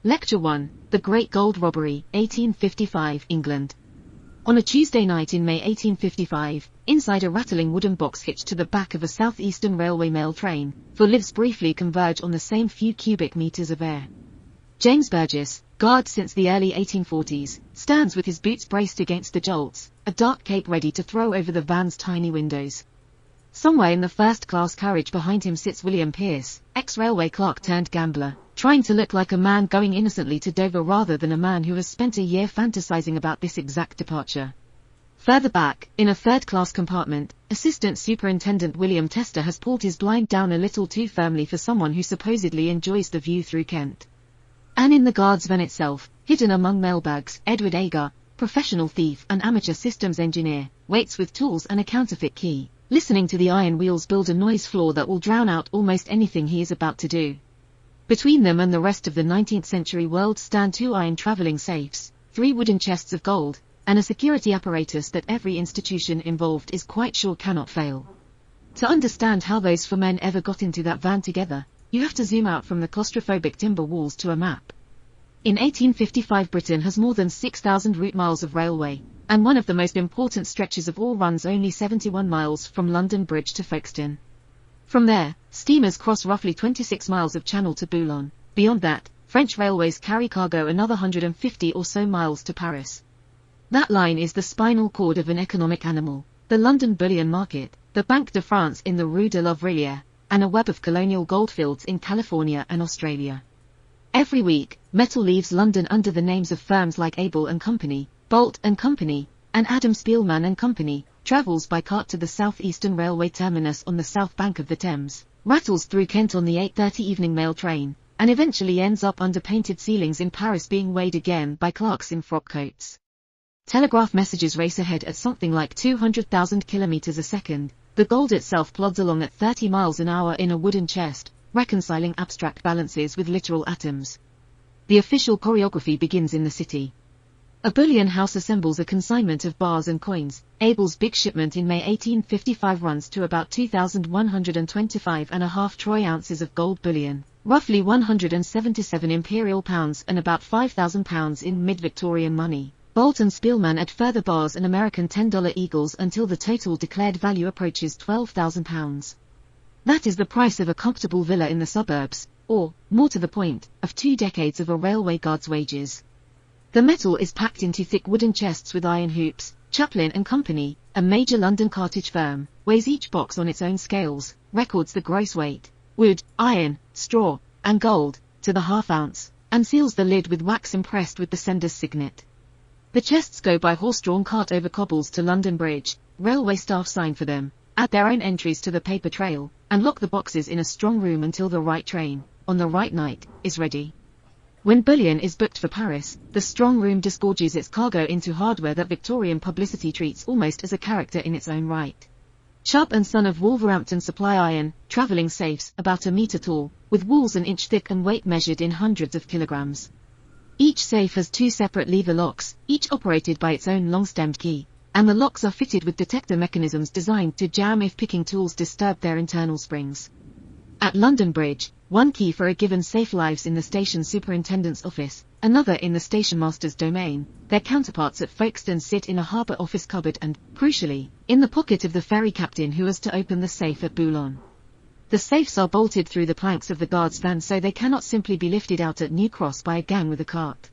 Lecture 1, The Great Gold Robbery, 1855, England. On a Tuesday night in May 1855, inside a rattling wooden box hitched to the back of a southeastern railway mail train, four lives briefly converge on the same few cubic meters of air. James Burgess, guard since the early 1840s, stands with his boots braced against the jolts, a dark cape ready to throw over the van's tiny windows. Somewhere in the first-class carriage behind him sits William Pierce, ex-railway clerk turned gambler, trying to look like a man going innocently to Dover rather than a man who has spent a year fantasizing about this exact departure. Further back, in a third-class compartment, Assistant Superintendent William Tester has pulled his blind down a little too firmly for someone who supposedly enjoys the view through Kent. And in the guard's van itself, hidden among mailbags, Edward Agar, professional thief and amateur systems engineer, waits with tools and a counterfeit key, listening to the iron wheels build a noise floor that will drown out almost anything he is about to do. Between them and the rest of the 19th century world stand two iron traveling safes, three wooden chests of gold, and a security apparatus that every institution involved is quite sure cannot fail. To understand how those four men ever got into that van together, you have to zoom out from the claustrophobic timber walls to a map. In 1855 Britain has more than 6,000 route miles of railway, and one of the most important stretches of all runs only 71 miles from London Bridge to Folkestone. From there, steamers cross roughly 26 miles of channel to Boulogne. Beyond that, French railways carry cargo another 150 or so miles to Paris. That line is the spinal cord of an economic animal, the London bullion market, the Banque de France in the Rue de l'Ouvrière, and a web of colonial goldfields in California and Australia. Every week, metal leaves London under the names of firms like Abel and Company, Bolt and Company, and Adam Spielman and Company, travels by cart to the southeastern railway terminus on the south bank of the Thames, rattles through Kent on the 8:30 evening mail train, and eventually ends up under painted ceilings in Paris being weighed again by clerks in frock coats. Telegraph messages race ahead at something like 200,000 kilometers a second. The gold itself plods along at 30 miles an hour in a wooden chest, reconciling abstract balances with literal atoms. The official choreography begins in the city. A bullion house assembles a consignment of bars and coins. Abel's big shipment in May 1855 runs to about 2,125.5 troy ounces of gold bullion, roughly 177 imperial pounds and about 5,000 pounds in mid-Victorian money. Bolt and Spielman add further bars and American $10 eagles until the total declared value approaches £12,000. That is the price of a comfortable villa in the suburbs, or, more to the point, of 2 decades of a railway guard's wages. The metal is packed into thick wooden chests with iron hoops. Chaplin and Company, a major London cartage firm, weighs each box on its own scales, records the gross weight, wood, iron, straw, and gold, to the half ounce, and seals the lid with wax impressed with the sender's signet. The chests go by horse-drawn cart over cobbles to London Bridge. Railway staff sign for them, add their own entries to the paper trail, and lock the boxes in a strong room until the right train, on the right night, is ready. When bullion is booked for Paris, the strong room disgorges its cargo into hardware that Victorian publicity treats almost as a character in its own right. Sharp & Son of Wolverhampton supply iron, travelling safes, about a metre tall, with walls an inch thick and weight measured in hundreds of kilograms. Each safe has 2 separate lever locks, each operated by its own long-stemmed key, and the locks are fitted with detector mechanisms designed to jam if picking tools disturb their internal springs. At London Bridge, one key for a given safe lives in the station superintendent's office, another in the station master's domain. Their counterparts at Folkestone sit in a harbour office cupboard and, crucially, in the pocket of the ferry captain who has to open the safe at Boulogne. The safes are bolted through the planks of the guard's van so they cannot simply be lifted out at New Cross by a gang with a cart.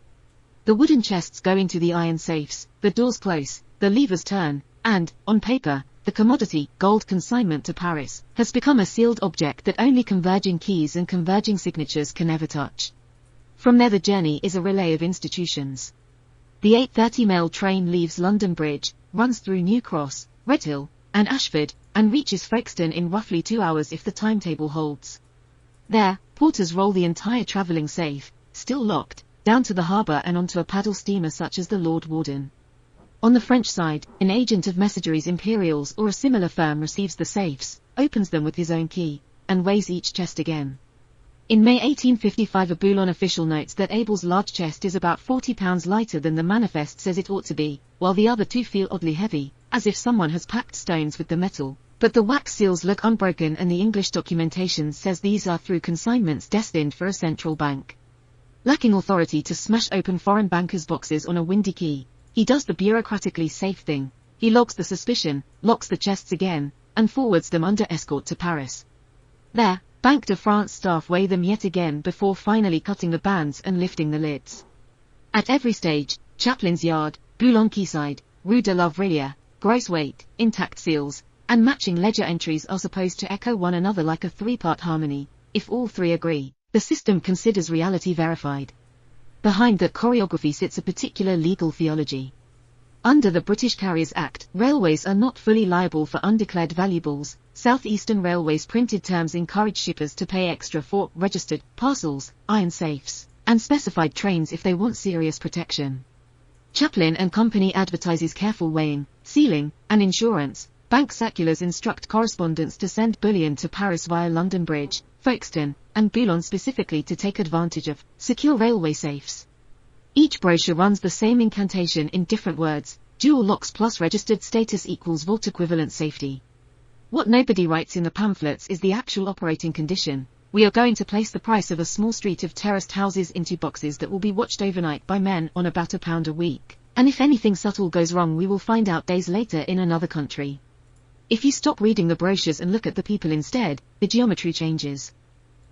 The wooden chests go into the iron safes, the doors close, the levers turn, and, on paper, the commodity, gold consignment to Paris, has become a sealed object that only converging keys and converging signatures can ever touch. From there the journey is a relay of institutions. The 8:30 mail train leaves London Bridge, runs through New Cross, Redhill, and Ashford, and reaches Folkestone in roughly 2 hours if the timetable holds. There, porters roll the entire travelling safe, still locked, down to the harbour and onto a paddle steamer such as the Lord Warden. On the French side, an agent of Messageries Imperials or a similar firm receives the safes, opens them with his own key, and weighs each chest again. In May 1855 a Boulogne official notes that Abel's large chest is about 40 pounds lighter than the manifest says it ought to be, while the other 2 feel oddly heavy, as if someone has packed stones with the metal, but the wax seals look unbroken and the English documentation says these are through consignments destined for a central bank. Lacking authority to smash open foreign bankers' boxes on a windy quay, he does the bureaucratically safe thing. He logs the suspicion, locks the chests again, and forwards them under escort to Paris. There, Banque de France staff weigh them yet again before finally cutting the bands and lifting the lids. At every stage, Chaplin's Yard, Boulogne-Quayside, Rue de la Vrillière, gross weight, intact seals, and matching ledger entries are supposed to echo one another like a three-part harmony. If all three agree, the system considers reality verified. Behind that choreography sits a particular legal theology. Under the British Carriers Act, railways are not fully liable for undeclared valuables. South Eastern Railway's printed terms encourage shippers to pay extra for registered parcels, iron safes, and specified trains if they want serious protection. Chaplin and Company advertises careful weighing, sealing, and insurance. Bank circulars instruct correspondents to send bullion to Paris via London Bridge, Folkestone, and Boulogne specifically to take advantage of secure railway safes. Each brochure runs the same incantation in different words: dual locks plus registered status equals vault equivalent safety. What nobody writes in the pamphlets is the actual operating condition. We are going to place the price of a small street of terraced houses into boxes that will be watched overnight by men on about £1 a week. And if anything subtle goes wrong, we will find out days later in another country. If you stop reading the brochures and look at the people instead, the geometry changes.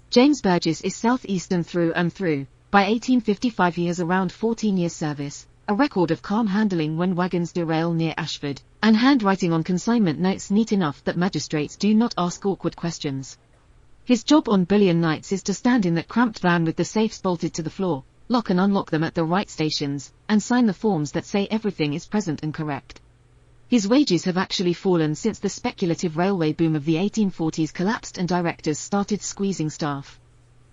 James Burgess is southeastern through and through. By 1855 he has around 14 years service, a record of calm handling when wagons derail near Ashford, and handwriting on consignment notes neat enough that magistrates do not ask awkward questions. His job on bullion nights is to stand in that cramped van with the safes bolted to the floor, lock and unlock them at the right stations, and sign the forms that say everything is present and correct. His wages have actually fallen since the speculative railway boom of the 1840s collapsed and directors started squeezing staff.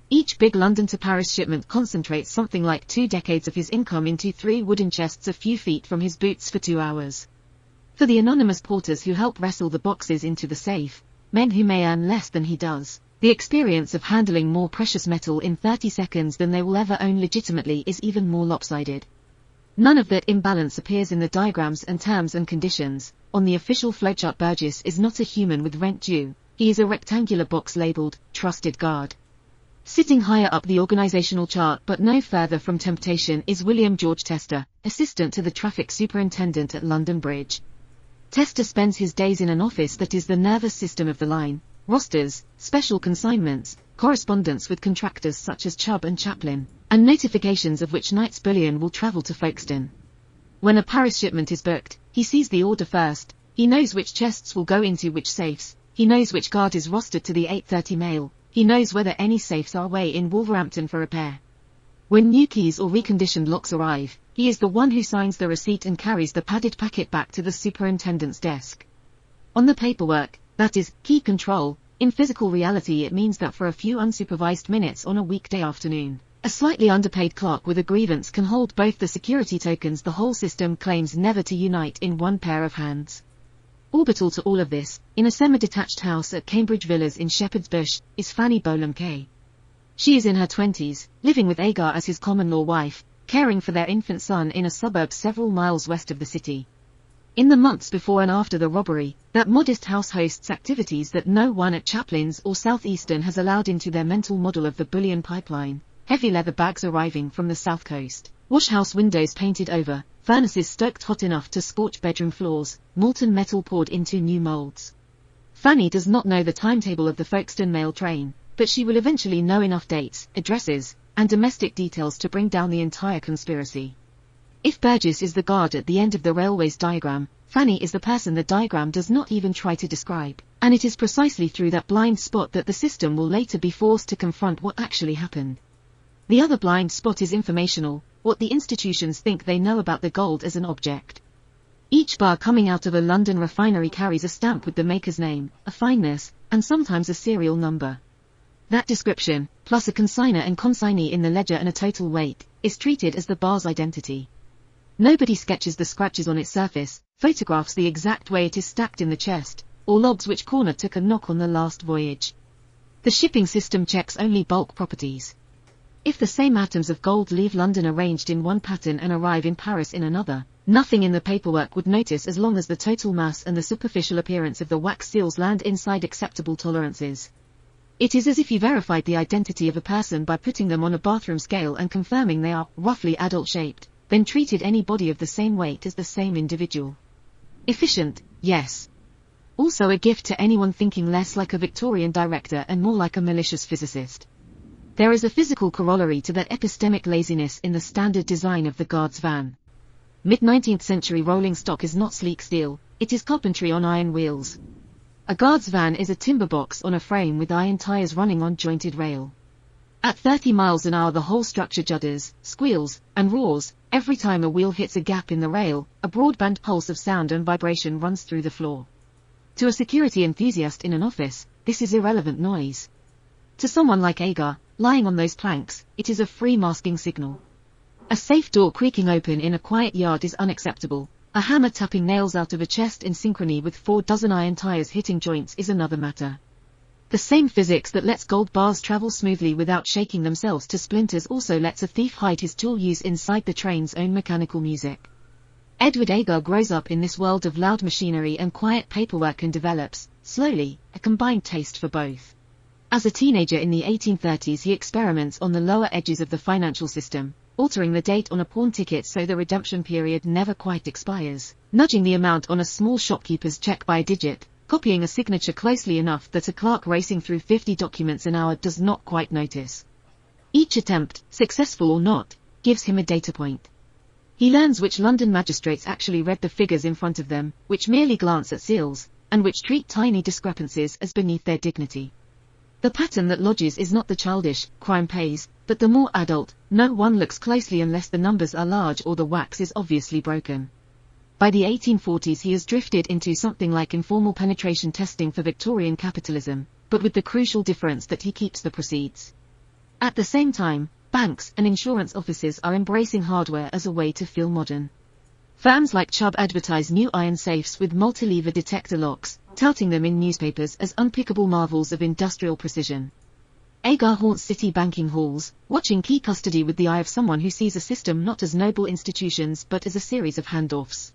Each big London to Paris shipment concentrates something like 2 decades of his income into 3 wooden chests a few feet from his boots for 2 hours. For the anonymous porters who help wrestle the boxes into the safe, men who may earn less than he does, the experience of handling more precious metal in 30 seconds than they will ever own legitimately is even more lopsided. None of that imbalance appears in the diagrams and terms and conditions. On the official flowchart, Burgess is not a human with rent due, he is a rectangular box labelled Trusted Guard. Sitting higher up the organizational chart but no further from temptation is William George Tester, assistant to the traffic superintendent at London Bridge. Tester spends his days in an office that is the nervous system of the line: rosters, special consignments, correspondence with contractors such as Chubb and Chaplin, and notifications of which night's bullion will travel to Folkestone. When a Paris shipment is booked, he sees the order first, he knows which chests will go into which safes, he knows which guard is rostered to the 8:30 mail, he knows whether any safes are away in Wolverhampton for repair. When new keys or reconditioned locks arrive, he is the one who signs the receipt and carries the padded packet back to the superintendent's desk. On the paperwork, that is, key control. In physical reality it means that for a few unsupervised minutes on a weekday afternoon, a slightly underpaid clerk with a grievance can hold both the security tokens the whole system claims never to unite in one pair of hands. Orbital to all of this, in a semi-detached house at Cambridge Villas in Shepherd's Bush, is Fanny Bolam Kay. She is in her 20s, living with Agar as his common-law wife, caring for their infant son in a suburb several miles west of the city. In the months before and after the robbery, that modest house hosts activities that no one at Chaplin's or Southeastern has allowed into their mental model of the bullion pipeline: heavy leather bags arriving from the south coast, washhouse windows painted over, furnaces stoked hot enough to scorch bedroom floors, molten metal poured into new molds. Fanny does not know the timetable of the Folkestone mail train, but she will eventually know enough dates, addresses, and domestic details to bring down the entire conspiracy. If Burgess is the guard at the end of the railway's diagram, Fanny is the person the diagram does not even try to describe, and it is precisely through that blind spot that the system will later be forced to confront what actually happened. The other blind spot is informational, what the institutions think they know about the gold as an object. Each bar coming out of a London refinery carries a stamp with the maker's name, a fineness, and sometimes a serial number. That description, plus a consignor and consignee in the ledger and a total weight, is treated as the bar's identity. Nobody sketches the scratches on its surface, photographs the exact way it is stacked in the chest, or logs which corner took a knock on the last voyage. The shipping system checks only bulk properties. If the same atoms of gold leave London arranged in one pattern and arrive in Paris in another, nothing in the paperwork would notice as long as the total mass and the superficial appearance of the wax seals land inside acceptable tolerances. It is as if you verified the identity of a person by putting them on a bathroom scale and confirming they are roughly adult-shaped, then treated any body of the same weight as the same individual. Efficient, yes. Also a gift to anyone thinking less like a Victorian director and more like a malicious physicist. There is a physical corollary to that epistemic laziness in the standard design of the guard's van. Mid-19th century rolling stock is not sleek steel, it is carpentry on iron wheels. A guard's van is a timber box on a frame with iron tires running on jointed rail. At 30 miles an hour the whole structure judders, squeals, and roars. Every time a wheel hits a gap in the rail, a broadband pulse of sound and vibration runs through the floor. To a security enthusiast in an office, this is irrelevant noise. To someone like Agar, lying on those planks, it is a free masking signal. A safe door creaking open in a quiet yard is unacceptable. A hammer tapping nails out of a chest in synchrony with 4 dozen iron tires hitting joints is another matter. The same physics that lets gold bars travel smoothly without shaking themselves to splinters also lets a thief hide his tool use inside the train's own mechanical music. Edward Agar grows up in this world of loud machinery and quiet paperwork and develops, slowly, a combined taste for both. As a teenager in the 1830s he experiments on the lower edges of the financial system, altering the date on a pawn ticket so the redemption period never quite expires, nudging the amount on a small shopkeeper's check by a digit, copying a signature closely enough that a clerk racing through 50 documents an hour does not quite notice. Each attempt, successful or not, gives him a data point. He learns which London magistrates actually read the figures in front of them, which merely glance at seals, and which treat tiny discrepancies as beneath their dignity. The pattern that lodges is not the childish, crime pays, but the more adult, no one looks closely unless the numbers are large or the wax is obviously broken. By the 1840s he has drifted into something like informal penetration testing for Victorian capitalism, but with the crucial difference that he keeps the proceeds. At the same time, banks and insurance offices are embracing hardware as a way to feel modern. Firms like Chubb advertise new iron safes with multi-lever detector locks, touting them in newspapers as unpickable marvels of industrial precision. Agar haunts city banking halls, watching key custody with the eye of someone who sees a system not as noble institutions but as a series of handoffs.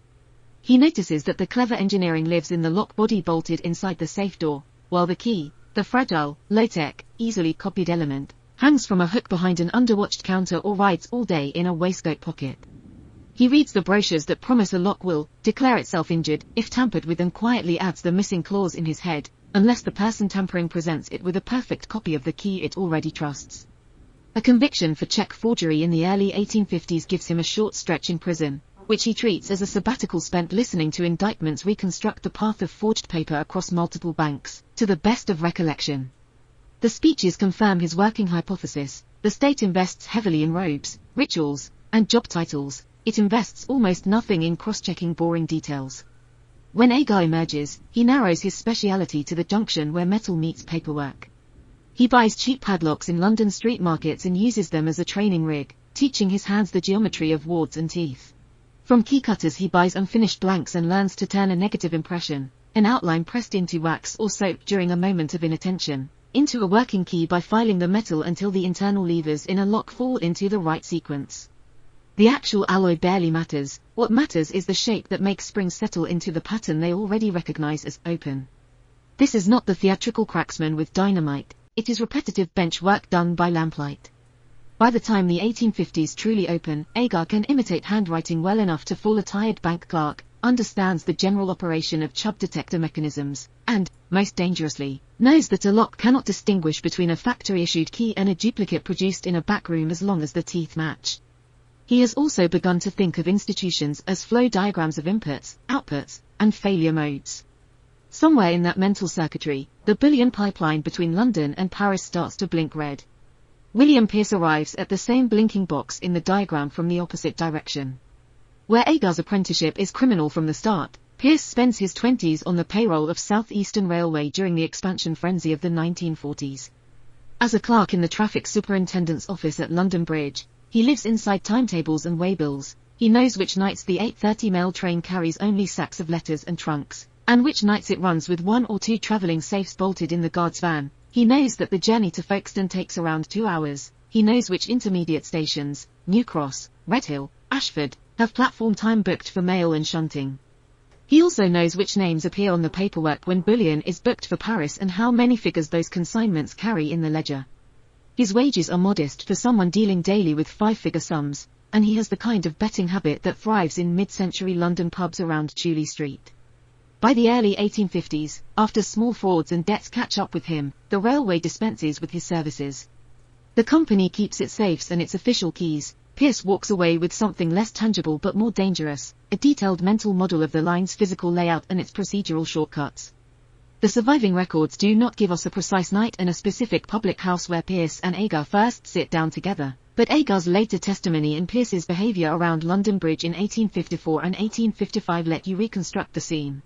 He notices that the clever engineering lives in the lock body bolted inside the safe door, while the key, the fragile, low-tech, easily copied element, hangs from a hook behind an underwatched counter or rides all day in a waistcoat pocket. He reads the brochures that promise a lock will declare itself injured if tampered with and quietly adds the missing clause in his head, unless the person tampering presents it with a perfect copy of the key it already trusts. A conviction for check forgery in the early 1850s gives him a short stretch in prison, which he treats as a sabbatical spent listening to indictments reconstruct the path of forged paper across multiple banks, to the best of recollection. The speeches confirm his working hypothesis: the state invests heavily in robes, rituals, and job titles. It invests almost nothing in cross-checking boring details. When Agar emerges, he narrows his speciality to the junction where metal meets paperwork. He buys cheap padlocks in London street markets and uses them as a training rig, teaching his hands the geometry of wards and teeth. From key cutters he buys unfinished blanks and learns to turn a negative impression, an outline pressed into wax or soap during a moment of inattention, into a working key by filing the metal until the internal levers in a lock fall into the right sequence. The actual alloy barely matters, what matters is the shape that makes springs settle into the pattern they already recognize as open. This is not the theatrical cracksman with dynamite, it is repetitive bench work done by lamplight. By the time the 1850s truly open, Agar can imitate handwriting well enough to fool a tired bank clerk, understands the general operation of Chubb detector mechanisms, and, most dangerously, knows that a lock cannot distinguish between a factory-issued key and a duplicate produced in a back room as long as the teeth match. He has also begun to think of institutions as flow diagrams of inputs, outputs, and failure modes. Somewhere in that mental circuitry, the bullion pipeline between London and Paris starts to blink red. William Pierce arrives at the same blinking box in the diagram from the opposite direction. Where Agar's apprenticeship is criminal from the start, Pierce spends his 20s on the payroll of South Eastern Railway during the expansion frenzy of the 1940s. As a clerk in the traffic superintendent's office at London Bridge, he lives inside timetables and waybills. He knows which nights the 8:30 mail train carries only sacks of letters and trunks, and which nights it runs with 1 or 2 travelling safes bolted in the guard's van. He knows that the journey to Folkestone takes around 2 hours. He knows which intermediate stations, New Cross, Redhill, Ashford, have platform time booked for mail and shunting. He also knows which names appear on the paperwork when bullion is booked for Paris and how many figures those consignments carry in the ledger. His wages are modest for someone dealing daily with 5-figure sums, and he has the kind of betting habit that thrives in mid-century London pubs around Chuley Street. By the early 1850s, after small frauds and debts catch up with him, the railway dispenses with his services. The company keeps its safes and its official keys. Pierce walks away with something less tangible but more dangerous, a detailed mental model of the line's physical layout and its procedural shortcuts. The surviving records do not give us a precise night and a specific public house where Pierce and Agar first sit down together, but Agar's later testimony and Pierce's behavior around London Bridge in 1854 and 1855 let you reconstruct the scene.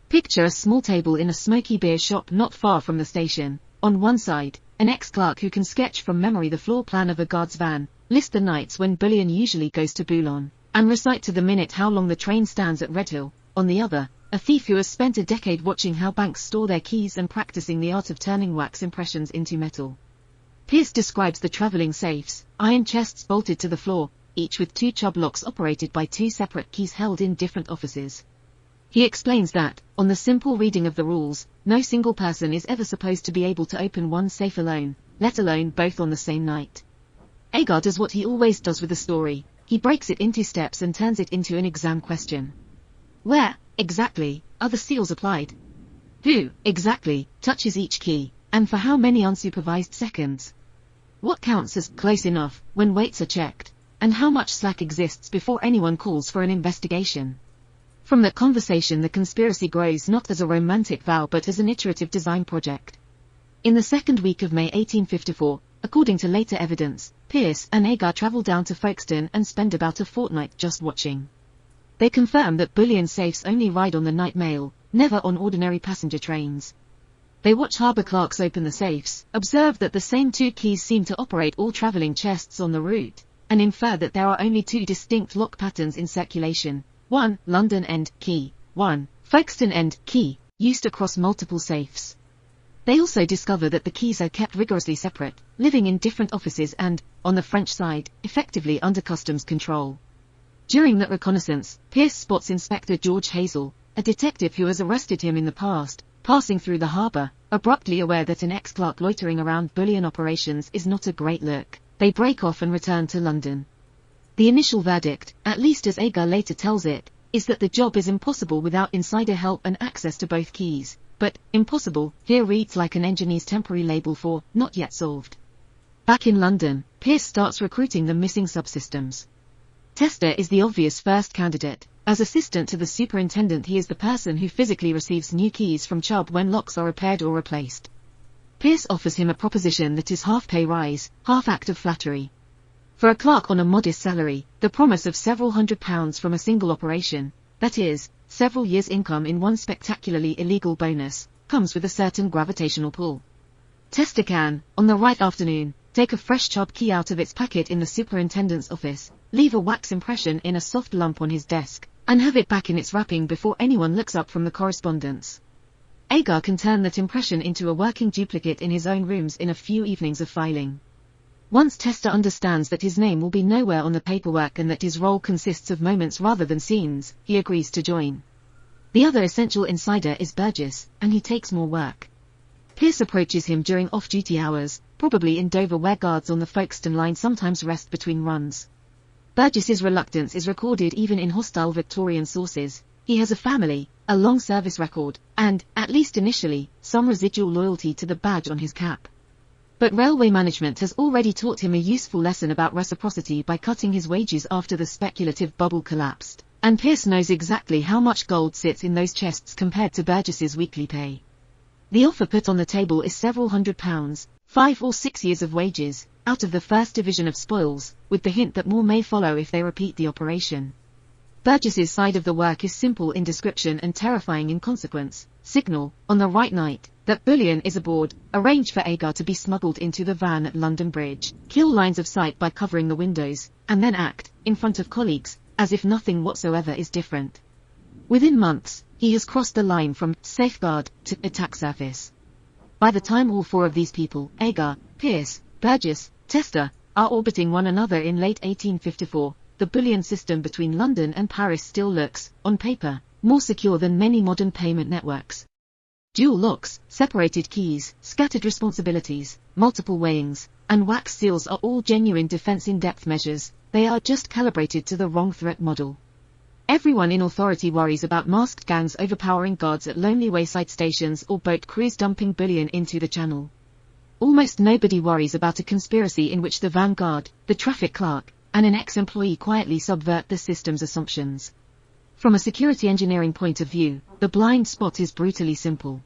Picture a small table in a smoky beer shop not far from the station. On one side, an ex-clerk who can sketch from memory the floor plan of a guard's van, list the nights when bullion usually goes to Boulogne, and recite to the minute how long the train stands at Redhill. On the other, a thief who has spent a decade watching how banks store their keys and practicing the art of turning wax impressions into metal. Pierce describes the travelling safes, iron chests bolted to the floor, each with 2 Chubb locks operated by 2 separate keys held in different offices. He explains that, on the simple reading of the rules, no single person is ever supposed to be able to open one safe alone, let alone both on the same night. Agar does what he always does with a story. He breaks it into steps and turns it into an exam question. Where, exactly, are the seals applied? Who, exactly, touches each key, and for how many unsupervised seconds? What counts as close enough when weights are checked, and how much slack exists before anyone calls for an investigation? From that conversation the conspiracy grows not as a romantic vow but as an iterative design project. In the second week of May 1854, according to later evidence, Pierce and Agar travel down to Folkestone and spend about a fortnight just watching. They confirm that bullion safes only ride on the night mail, never on ordinary passenger trains. They watch harbour clerks open the safes, observe that the same 2 keys seem to operate all travelling chests on the route, and infer that there are only 2 distinct lock patterns in circulation. 1. London End key. 1. Folkestone End key, used across multiple safes. They also discover that the keys are kept rigorously separate, living in different offices and, on the French side, effectively under customs control. During that reconnaissance, Pierce spots Inspector George Hazel, a detective who has arrested him in the past, passing through the harbour, abruptly aware that an ex-clerk loitering around bullion operations is not a great look. They break off and return to London. The initial verdict, at least as Agar later tells it, is that the job is impossible without insider help and access to both keys, but impossible here reads like an engineer's temporary label for not yet solved. Back in London, Pierce starts recruiting the missing subsystems. Tester is the obvious first candidate. As assistant to the superintendent he is the person who physically receives new keys from Chubb when locks are repaired or replaced. Pierce offers him a proposition that is half pay rise, half act of flattery. For a clerk on a modest salary, the promise of several £100s from a single operation, that is, several years' income in one spectacularly illegal bonus, comes with a certain gravitational pull. Tester can, on the right afternoon, take a fresh Chubb key out of its packet in the superintendent's office, leave a wax impression in a soft lump on his desk, and have it back in its wrapping before anyone looks up from the correspondence. Agar can turn that impression into a working duplicate in his own rooms in a few evenings of filing. Once Tester understands that his name will be nowhere on the paperwork and that his role consists of moments rather than scenes, he agrees to join. The other essential insider is Burgess, and he takes more work. Pierce approaches him during off-duty hours, probably in Dover where guards on the Folkestone line sometimes rest between runs. Burgess's reluctance is recorded even in hostile Victorian sources. He has a family, a long service record, and, at least initially, some residual loyalty to the badge on his cap. But railway management has already taught him a useful lesson about reciprocity by cutting his wages after the speculative bubble collapsed, and Pierce knows exactly how much gold sits in those chests compared to Burgess's weekly pay. The offer put on the table is several £100s, 5 or 6 years of wages, out of the first division of spoils, with the hint that more may follow if they repeat the operation. Burgess's side of the work is simple in description and terrifying in consequence. Signal, on the right night, that bullion is aboard, arrange for Agar to be smuggled into the van at London Bridge, kill lines of sight by covering the windows, and then act, in front of colleagues, as if nothing whatsoever is different. Within months, he has crossed the line from safeguard to attack surface. By the time all 4 of these people, Agar, Pierce, Burgess, Tester, are orbiting one another in late 1854, the bullion system between London and Paris still looks, on paper, more secure than many modern payment networks. Dual locks, separated keys, scattered responsibilities, multiple weighings, and wax seals are all genuine defense-in-depth measures. They are just calibrated to the wrong threat model. Everyone in authority worries about masked gangs overpowering guards at lonely wayside stations or boat crews dumping bullion into the channel. Almost nobody worries about a conspiracy in which the vanguard, the traffic clerk, and an ex-employee quietly subvert the system's assumptions. From a security engineering point of view, the blind spot is brutally simple.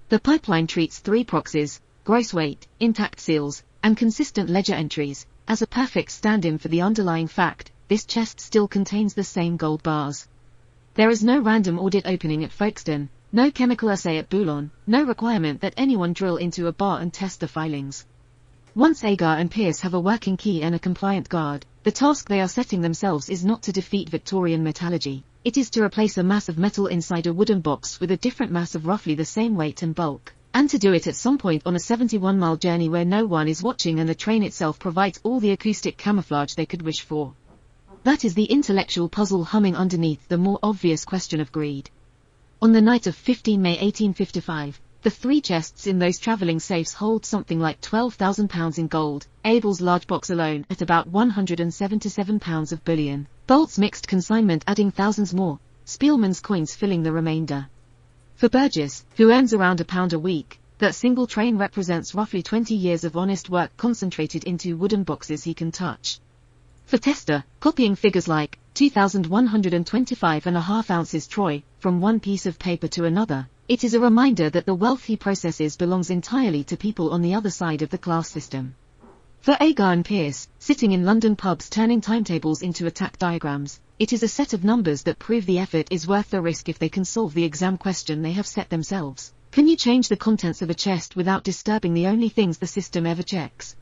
The pipeline treats 3 proxies, gross weight, intact seals, and consistent ledger entries, as a perfect stand-in for the underlying fact: this chest still contains the same gold bars. There is no random audit opening at Folkestone, no chemical assay at Boulogne, no requirement that anyone drill into a bar and test the filings. Once Agar and Pierce have a working key and a compliant guard, the task they are setting themselves is not to defeat Victorian metallurgy. It is to replace a mass of metal inside a wooden box with a different mass of roughly the same weight and bulk, and to do it at some point on a 71-mile journey where no one is watching and the train itself provides all the acoustic camouflage they could wish for. That is the intellectual puzzle humming underneath the more obvious question of greed. On the night of 15 May 1855, the 3 chests in those travelling safes hold something like £12,000 in gold, Abel's large box alone at about £177 of bullion, Bolt's mixed consignment adding thousands more, Spielman's coins filling the remainder. For Burgess, who earns around £1 a week, that single train represents roughly 20 years of honest work concentrated into wooden boxes he can touch. For Tester, copying figures like 2,125.5 ounces troy from one piece of paper to another, it is a reminder that the wealth he processes belongs entirely to people on the other side of the class system. For Agar and Pierce, sitting in London pubs turning timetables into attack diagrams, it is a set of numbers that prove the effort is worth the risk if they can solve the exam question they have set themselves. Can you change the contents of a chest without disturbing the only things the system ever checks?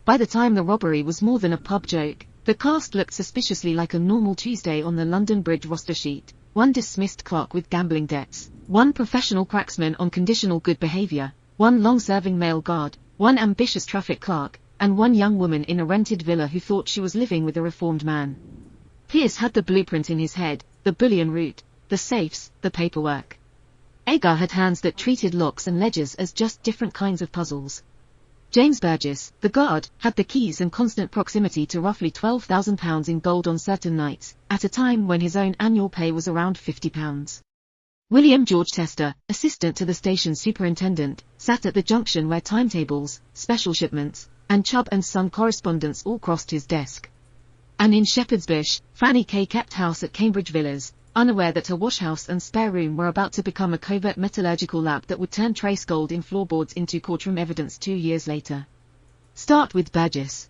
By the time the robbery was more than a pub joke, the cast looked suspiciously like a normal Tuesday on the London Bridge roster sheet: 1 dismissed clerk with gambling debts, 1 professional cracksman on conditional good behaviour, 1 long-serving male guard, 1 ambitious traffic clerk, and 1 young woman in a rented villa who thought she was living with a reformed man. Pierce had the blueprint in his head, the bullion route, the safes, the paperwork. Agar had hands that treated locks and ledgers as just different kinds of puzzles. James Burgess, the guard, had the keys and constant proximity to roughly £12,000 in gold on certain nights, at a time when his own annual pay was around £50. William George Tester, assistant to the station superintendent, sat at the junction where timetables, special shipments, and Chubb and Son correspondence all crossed his desk. And in Shepherd's Bush, Fanny Kay kept house at Cambridge Villas, unaware that her washhouse and spare room were about to become a covert metallurgical lab that would turn trace gold in floorboards into courtroom evidence 2 years later. Start with Burgess.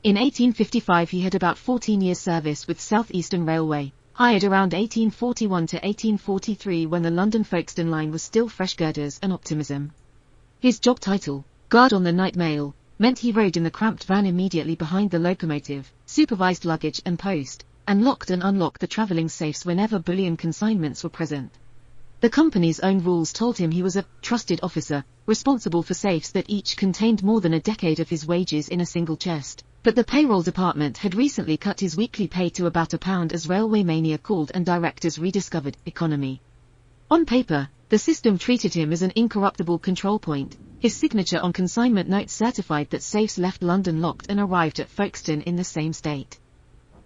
In 1855 he had about 14 years' service with South Eastern Railway, hired around 1841 to 1843 when the London Folkestone line was still fresh girders and optimism. His job title, guard on the night mail, meant he rode in the cramped van immediately behind the locomotive, supervised luggage and post, and locked and unlocked the travelling safes whenever bullion consignments were present. The company's own rules told him he was a trusted officer, responsible for safes that each contained more than a decade of his wages in a single chest, but the payroll department had recently cut his weekly pay to about £1 as railway mania cooled and directors rediscovered economy. On paper, the system treated him as an incorruptible control point. His signature on consignment notes certified that safes left London locked and arrived at Folkestone in the same state.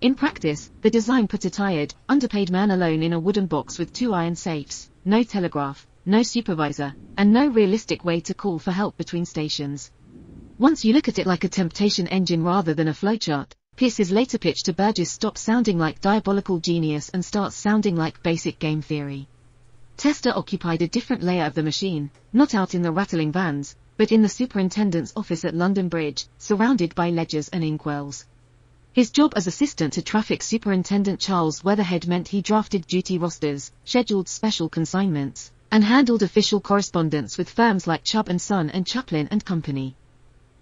In practice, the design put a tired, underpaid man alone in a wooden box with 2 iron safes, no telegraph, no supervisor, and no realistic way to call for help between stations. Once you look at it like a temptation engine rather than a flowchart, Pierce's later pitch to Burgess stops sounding like diabolical genius and starts sounding like basic game theory. Tester occupied a different layer of the machine, not out in the rattling vans, but in the superintendent's office at London Bridge, surrounded by ledgers and inkwells. His job as assistant to Traffic Superintendent Charles Weatherhead meant he drafted duty rosters, scheduled special consignments, and handled official correspondence with firms like Chubb and Son and Chaplin and Company.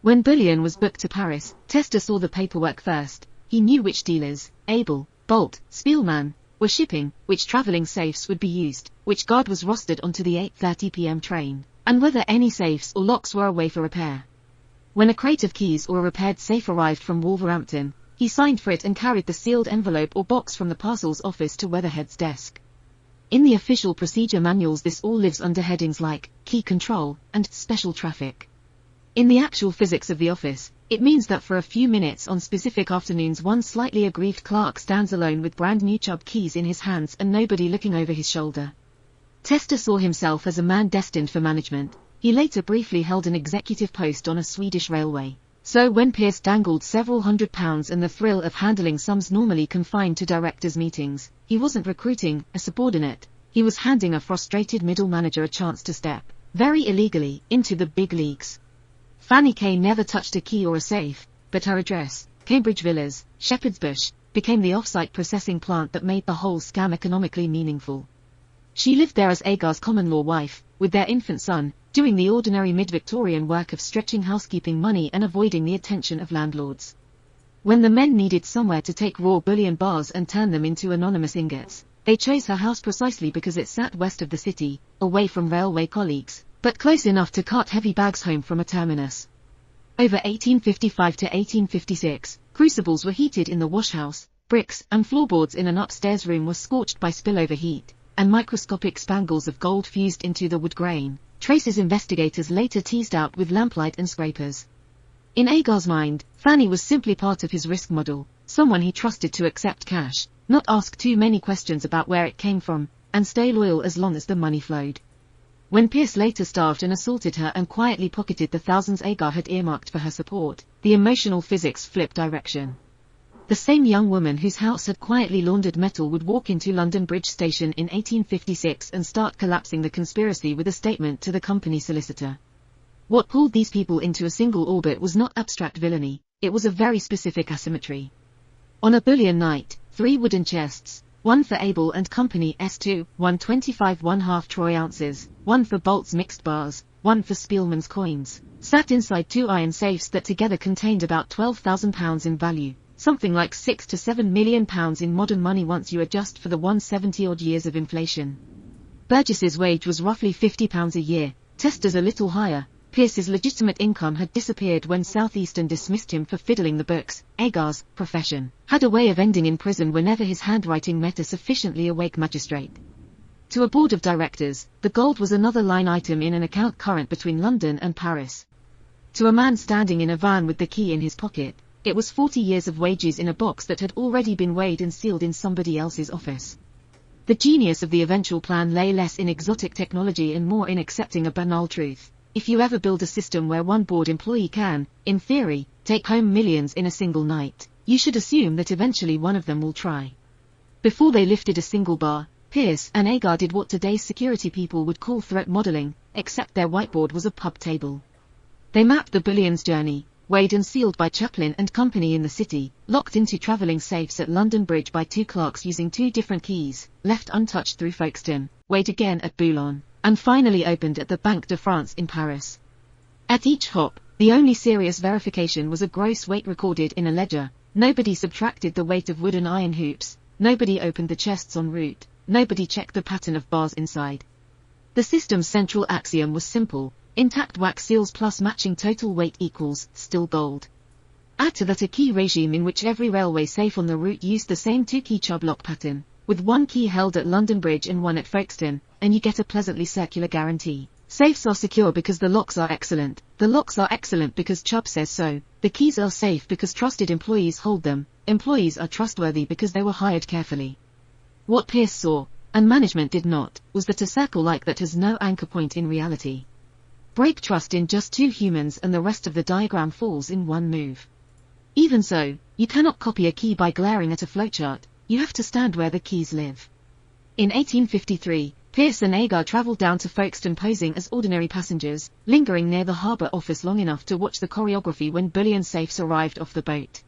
When bullion was booked to Paris, Tester saw the paperwork first. He knew which dealers, Abel, Bolt, Spielman, were shipping, which travelling safes would be used, which guard was rostered onto the 8:30 p.m. train, and whether any safes or locks were away for repair. When a crate of keys or a repaired safe arrived from Wolverhampton, he signed for it and carried the sealed envelope or box from the parcels office to Weatherhead's desk. In the official procedure manuals this all lives under headings like key control and special traffic. In the actual physics of the office, it means that for a few minutes on specific afternoons one slightly aggrieved clerk stands alone with brand new Chubb keys in his hands and nobody looking over his shoulder. Tester saw himself as a man destined for management. He later briefly held an executive post on a Swedish railway. So when Pierce dangled several £100s and the thrill of handling sums normally confined to directors' meetings, he wasn't recruiting a subordinate. He was handing a frustrated middle manager a chance to step, very illegally, into the big leagues. Fanny Kay never touched a key or a safe, but her address, Cambridge Villas, Shepherd's Bush, became the off-site processing plant that made the whole scam economically meaningful. She lived there as Agar's common-law wife, with their infant son, doing the ordinary mid-Victorian work of stretching housekeeping money and avoiding the attention of landlords. When the men needed somewhere to take raw bullion bars and turn them into anonymous ingots, they chose her house precisely because it sat west of the city, away from railway colleagues, but close enough to cart heavy bags home from a terminus. Over 1855 to 1856, crucibles were heated in the washhouse, bricks and floorboards in an upstairs room were scorched by spillover heat, and microscopic spangles of gold fused into the wood grain, traces investigators later teased out with lamplight and scrapers. In Agar's mind, Fanny was simply part of his risk model, someone he trusted to accept cash, not ask too many questions about where it came from, and stay loyal as long as the money flowed. When Pierce later starved and assaulted her and quietly pocketed the thousands Agar had earmarked for her support, the emotional physics flipped direction. The same young woman whose house had quietly laundered metal would walk into London Bridge Station in 1856 and start collapsing the conspiracy with a statement to the company solicitor. What pulled these people into a single orbit was not abstract villainy, it was a very specific asymmetry. On a bullion night, 3 wooden chests, one for Abel and Company S2, one 25 1/2 troy ounces, one for Bolt's mixed bars, one for Spielman's coins, sat inside 2 iron safes that together contained about £12,000 in value. Something like £6 to £7 million in modern money once you adjust for the 170-odd years of inflation. Burgess's wage was roughly £50 a year, Tester's a little higher. Pierce's legitimate income had disappeared when Southeastern dismissed him for fiddling the books. Agar's profession had a way of ending in prison whenever his handwriting met a sufficiently awake magistrate. To a board of directors, the gold was another line item in an account current between London and Paris. To a man standing in a van with the key in his pocket, it was 40 years of wages in a box that had already been weighed and sealed in somebody else's office. The genius of the eventual plan lay less in exotic technology and more in accepting a banal truth. If you ever build a system where one board employee can, in theory, take home millions in a single night, you should assume that eventually one of them will try. Before they lifted a single bar, Pierce and Agar did what today's security people would call threat modeling, except their whiteboard was a pub table. They mapped the bullion's journey, weighed and sealed by Chaplin and Company in the city, locked into travelling safes at London Bridge by 2 clerks using 2 different keys, left untouched through Folkestone, weighed again at Boulogne, and finally opened at the Banque de France in Paris. At each hop, the only serious verification was a gross weight recorded in a ledger. Nobody subtracted the weight of wood and iron hoops, nobody opened the chests en route, nobody checked the pattern of bars inside. The system's central axiom was simple: intact wax seals plus matching total weight equals still gold. Add to that a key regime in which every railway safe on the route used the same 2-key Chubb lock pattern, with 1 key held at London Bridge and 1 at Folkestone, and you get a pleasantly circular guarantee. Safes are secure because the locks are excellent. The locks are excellent because Chubb says so. The keys are safe because trusted employees hold them. Employees are trustworthy because they were hired carefully. What Pierce saw, and management did not, was that a circle like that has no anchor point in reality. Break trust in just 2 humans and the rest of the diagram falls in one move. Even so, you cannot copy a key by glaring at a flowchart, you have to stand where the keys live. In 1853, Pierce and Agar travelled down to Folkestone posing as ordinary passengers, lingering near the harbour office long enough to watch the choreography when bullion safes arrived off the boat.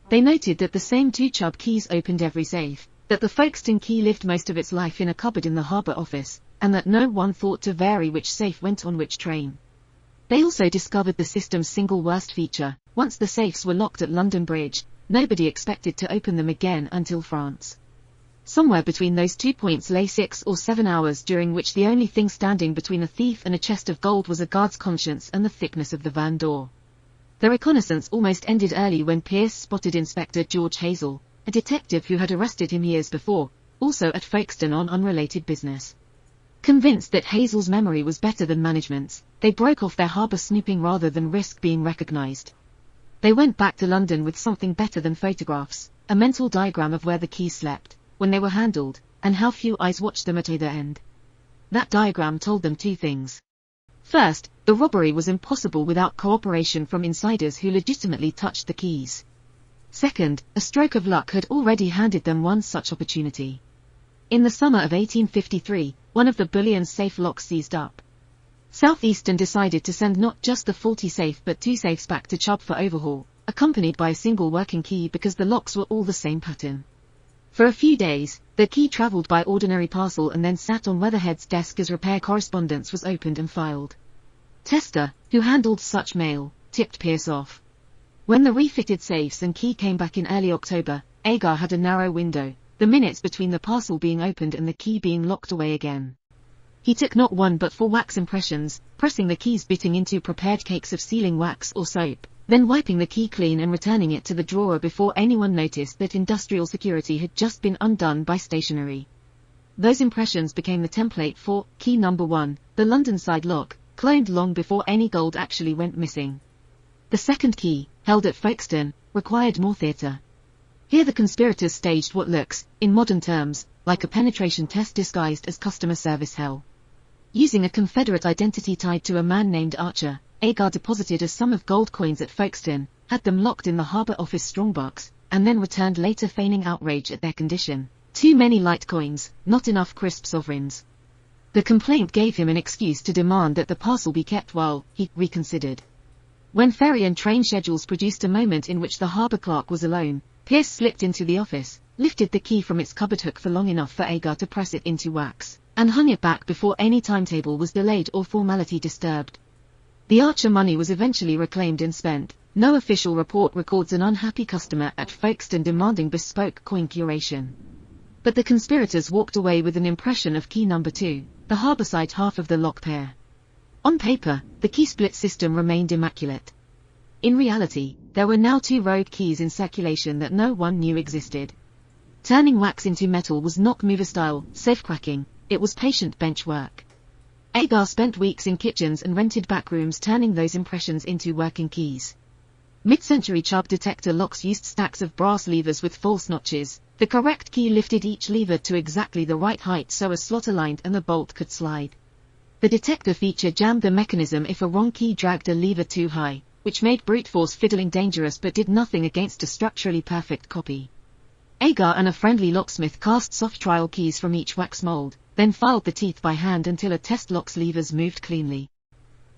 They noted that the same 2 Chubb keys opened every safe, that the Folkestone key lived most of its life in a cupboard in the harbour office, and that no one thought to vary which safe went on which train. They also discovered the system's single worst feature: once the safes were locked at London Bridge, nobody expected to open them again until France. Somewhere between those 2 points lay 6 or 7 hours during which the only thing standing between a thief and a chest of gold was a guard's conscience and the thickness of the van door. The reconnaissance almost ended early when Pierce spotted Inspector George Hazel, a detective who had arrested him years before, also at Folkestone on unrelated business. Convinced that Hazel's memory was better than management's, they broke off their harbour snooping rather than risk being recognised. They went back to London with something better than photographs, a mental diagram of where the keys slept, when they were handled, and how few eyes watched them at either end. That diagram told them two things. First, the robbery was impossible without cooperation from insiders who legitimately touched the keys. Second, a stroke of luck had already handed them one such opportunity. In the summer of 1853, one of the bullion's safe locks seized up. Southeastern decided to send not just the faulty safe but two safes back to Chubb for overhaul, accompanied by a single working key because the locks were all the same pattern. For a few days, the key travelled by ordinary parcel and then sat on Weatherhead's desk as repair correspondence was opened and filed. Tester, who handled such mail, tipped Pierce off. When the refitted safes and key came back in early October, Agar had a narrow window, the minutes between the parcel being opened and the key being locked away again. He took not one but 4 wax impressions, pressing the keys bitting into prepared cakes of sealing wax or soap, then wiping the key clean and returning it to the drawer before anyone noticed that industrial security had just been undone by stationery. Those impressions became the template for key number 1, the London side lock, cloned long before any gold actually went missing. The second key, held at Folkestone, required more theatre. Here the conspirators staged what looks, in modern terms, like a penetration test disguised as customer service hell. Using a Confederate identity tied to a man named Archer, Agar deposited a sum of gold coins at Folkestone, had them locked in the harbour office strongbox, and then returned later feigning outrage at their condition. Too many light coins, not enough crisp sovereigns. The complaint gave him an excuse to demand that the parcel be kept while he reconsidered. When ferry and train schedules produced a moment in which the harbour clerk was alone, Pierce slipped into the office, lifted the key from its cupboard hook for long enough for Agar to press it into wax, and hung it back before any timetable was delayed or formality disturbed. The Archer money was eventually reclaimed and spent. No official report records an unhappy customer at Folkestone demanding bespoke coin curation. But the conspirators walked away with an impression of key number 2, the harbourside half of the lock pair. On paper, the key split system remained immaculate. In reality, there were now 2 rogue keys in circulation that no one knew existed. Turning wax into metal was not mover-style, safe-cracking, it was patient bench work. Agar spent weeks in kitchens and rented back rooms turning those impressions into working keys. Mid-century Chubb detector locks used stacks of brass levers with false notches. The correct key lifted each lever to exactly the right height so a slot aligned and the bolt could slide. The detector feature jammed the mechanism if a wrong key dragged a lever too high, which made brute force fiddling dangerous but did nothing against a structurally perfect copy. Agar and a friendly locksmith cast soft trial keys from each wax mold, then filed the teeth by hand until a test lock's levers moved cleanly.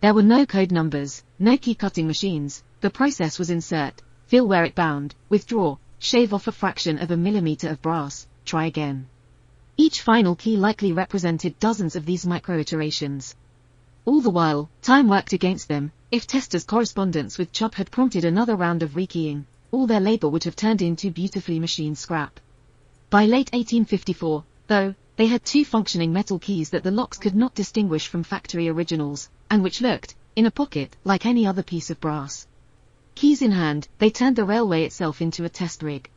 There were no code numbers, no key-cutting machines. The process was insert, feel where it bound, withdraw, shave off a fraction of a millimeter of brass, try again. Each final key likely represented dozens of these micro-iterations. All the while, time worked against them. If Tester's correspondence with Chubb had prompted another round of rekeying, all their labour would have turned into beautifully machined scrap. By late 1854, though, they had 2 functioning metal keys that the locks could not distinguish from factory originals, and which looked, in a pocket, like any other piece of brass. Keys in hand, they turned the railway itself into a test rig.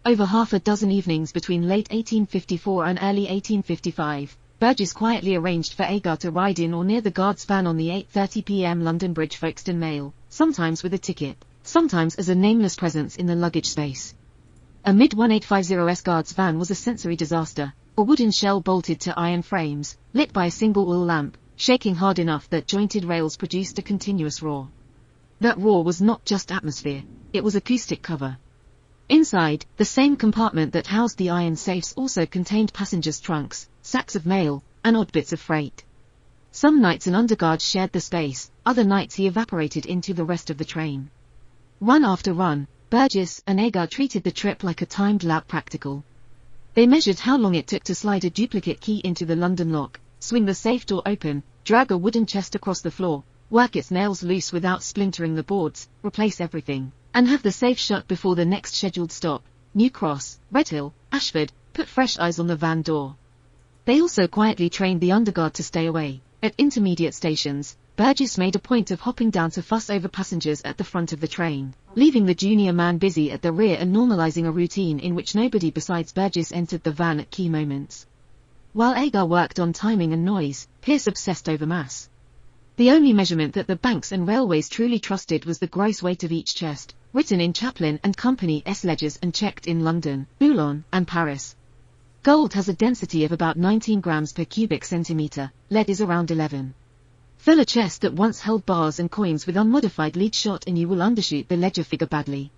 Over half a dozen evenings between late 1854 and early 1855, Burgess quietly arranged for Agar to ride in or near the guard's van on the 8:30 p.m. London Bridge Folkestone mail, sometimes with a ticket, sometimes as a nameless presence in the luggage space. A mid-1850s guard's van was a sensory disaster, a wooden shell bolted to iron frames, lit by a single oil lamp, shaking hard enough that jointed rails produced a continuous roar. That roar was not just atmosphere, it was acoustic cover. Inside, the same compartment that housed the iron safes also contained passengers' trunks, sacks of mail, and odd bits of freight. Some nights an underguard shared the space, other nights he evaporated into the rest of the train. Run after run, Burgess and Agar treated the trip like a timed lab practical. They measured how long it took to slide a duplicate key into the London lock, swing the safe door open, drag a wooden chest across the floor, work its nails loose without splintering the boards, replace everything, and have the safe shut before the next scheduled stop, New Cross, Redhill, Ashford, put fresh eyes on the van door. They also quietly trained the underguard to stay away. At intermediate stations, Burgess made a point of hopping down to fuss over passengers at the front of the train, leaving the junior man busy at the rear and normalizing a routine in which nobody besides Burgess entered the van at key moments. While Agar worked on timing and noise, Pierce obsessed over mass. The only measurement that the banks and railways truly trusted was the gross weight of each chest, written in Chaplin and Company's ledgers and checked in London, Boulogne, and Paris. Gold has a density of about 19 grams per cubic centimeter, lead is around 11. Fill a chest that once held bars and coins with unmodified lead shot and you will undershoot the ledger figure badly.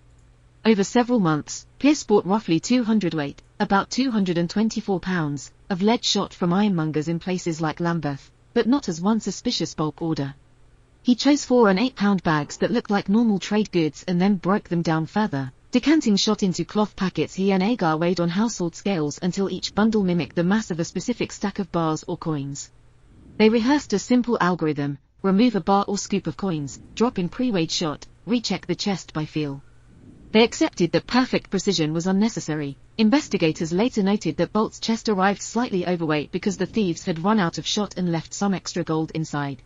Over several months, Pierce bought roughly 200 weight, about 224 pounds, of lead shot from ironmongers in places like Lambeth, but not as one suspicious bulk order. He chose 4 and 8 pound bags that looked like normal trade goods and then broke them down further, decanting shot into cloth packets he and Agar weighed on household scales until each bundle mimicked the mass of a specific stack of bars or coins. They rehearsed a simple algorithm: remove a bar or scoop of coins, drop in pre-weighed shot, recheck the chest by feel. They accepted that perfect precision was unnecessary. Investigators later noted that Bolt's chest arrived slightly overweight because the thieves had run out of shot and left some extra gold inside.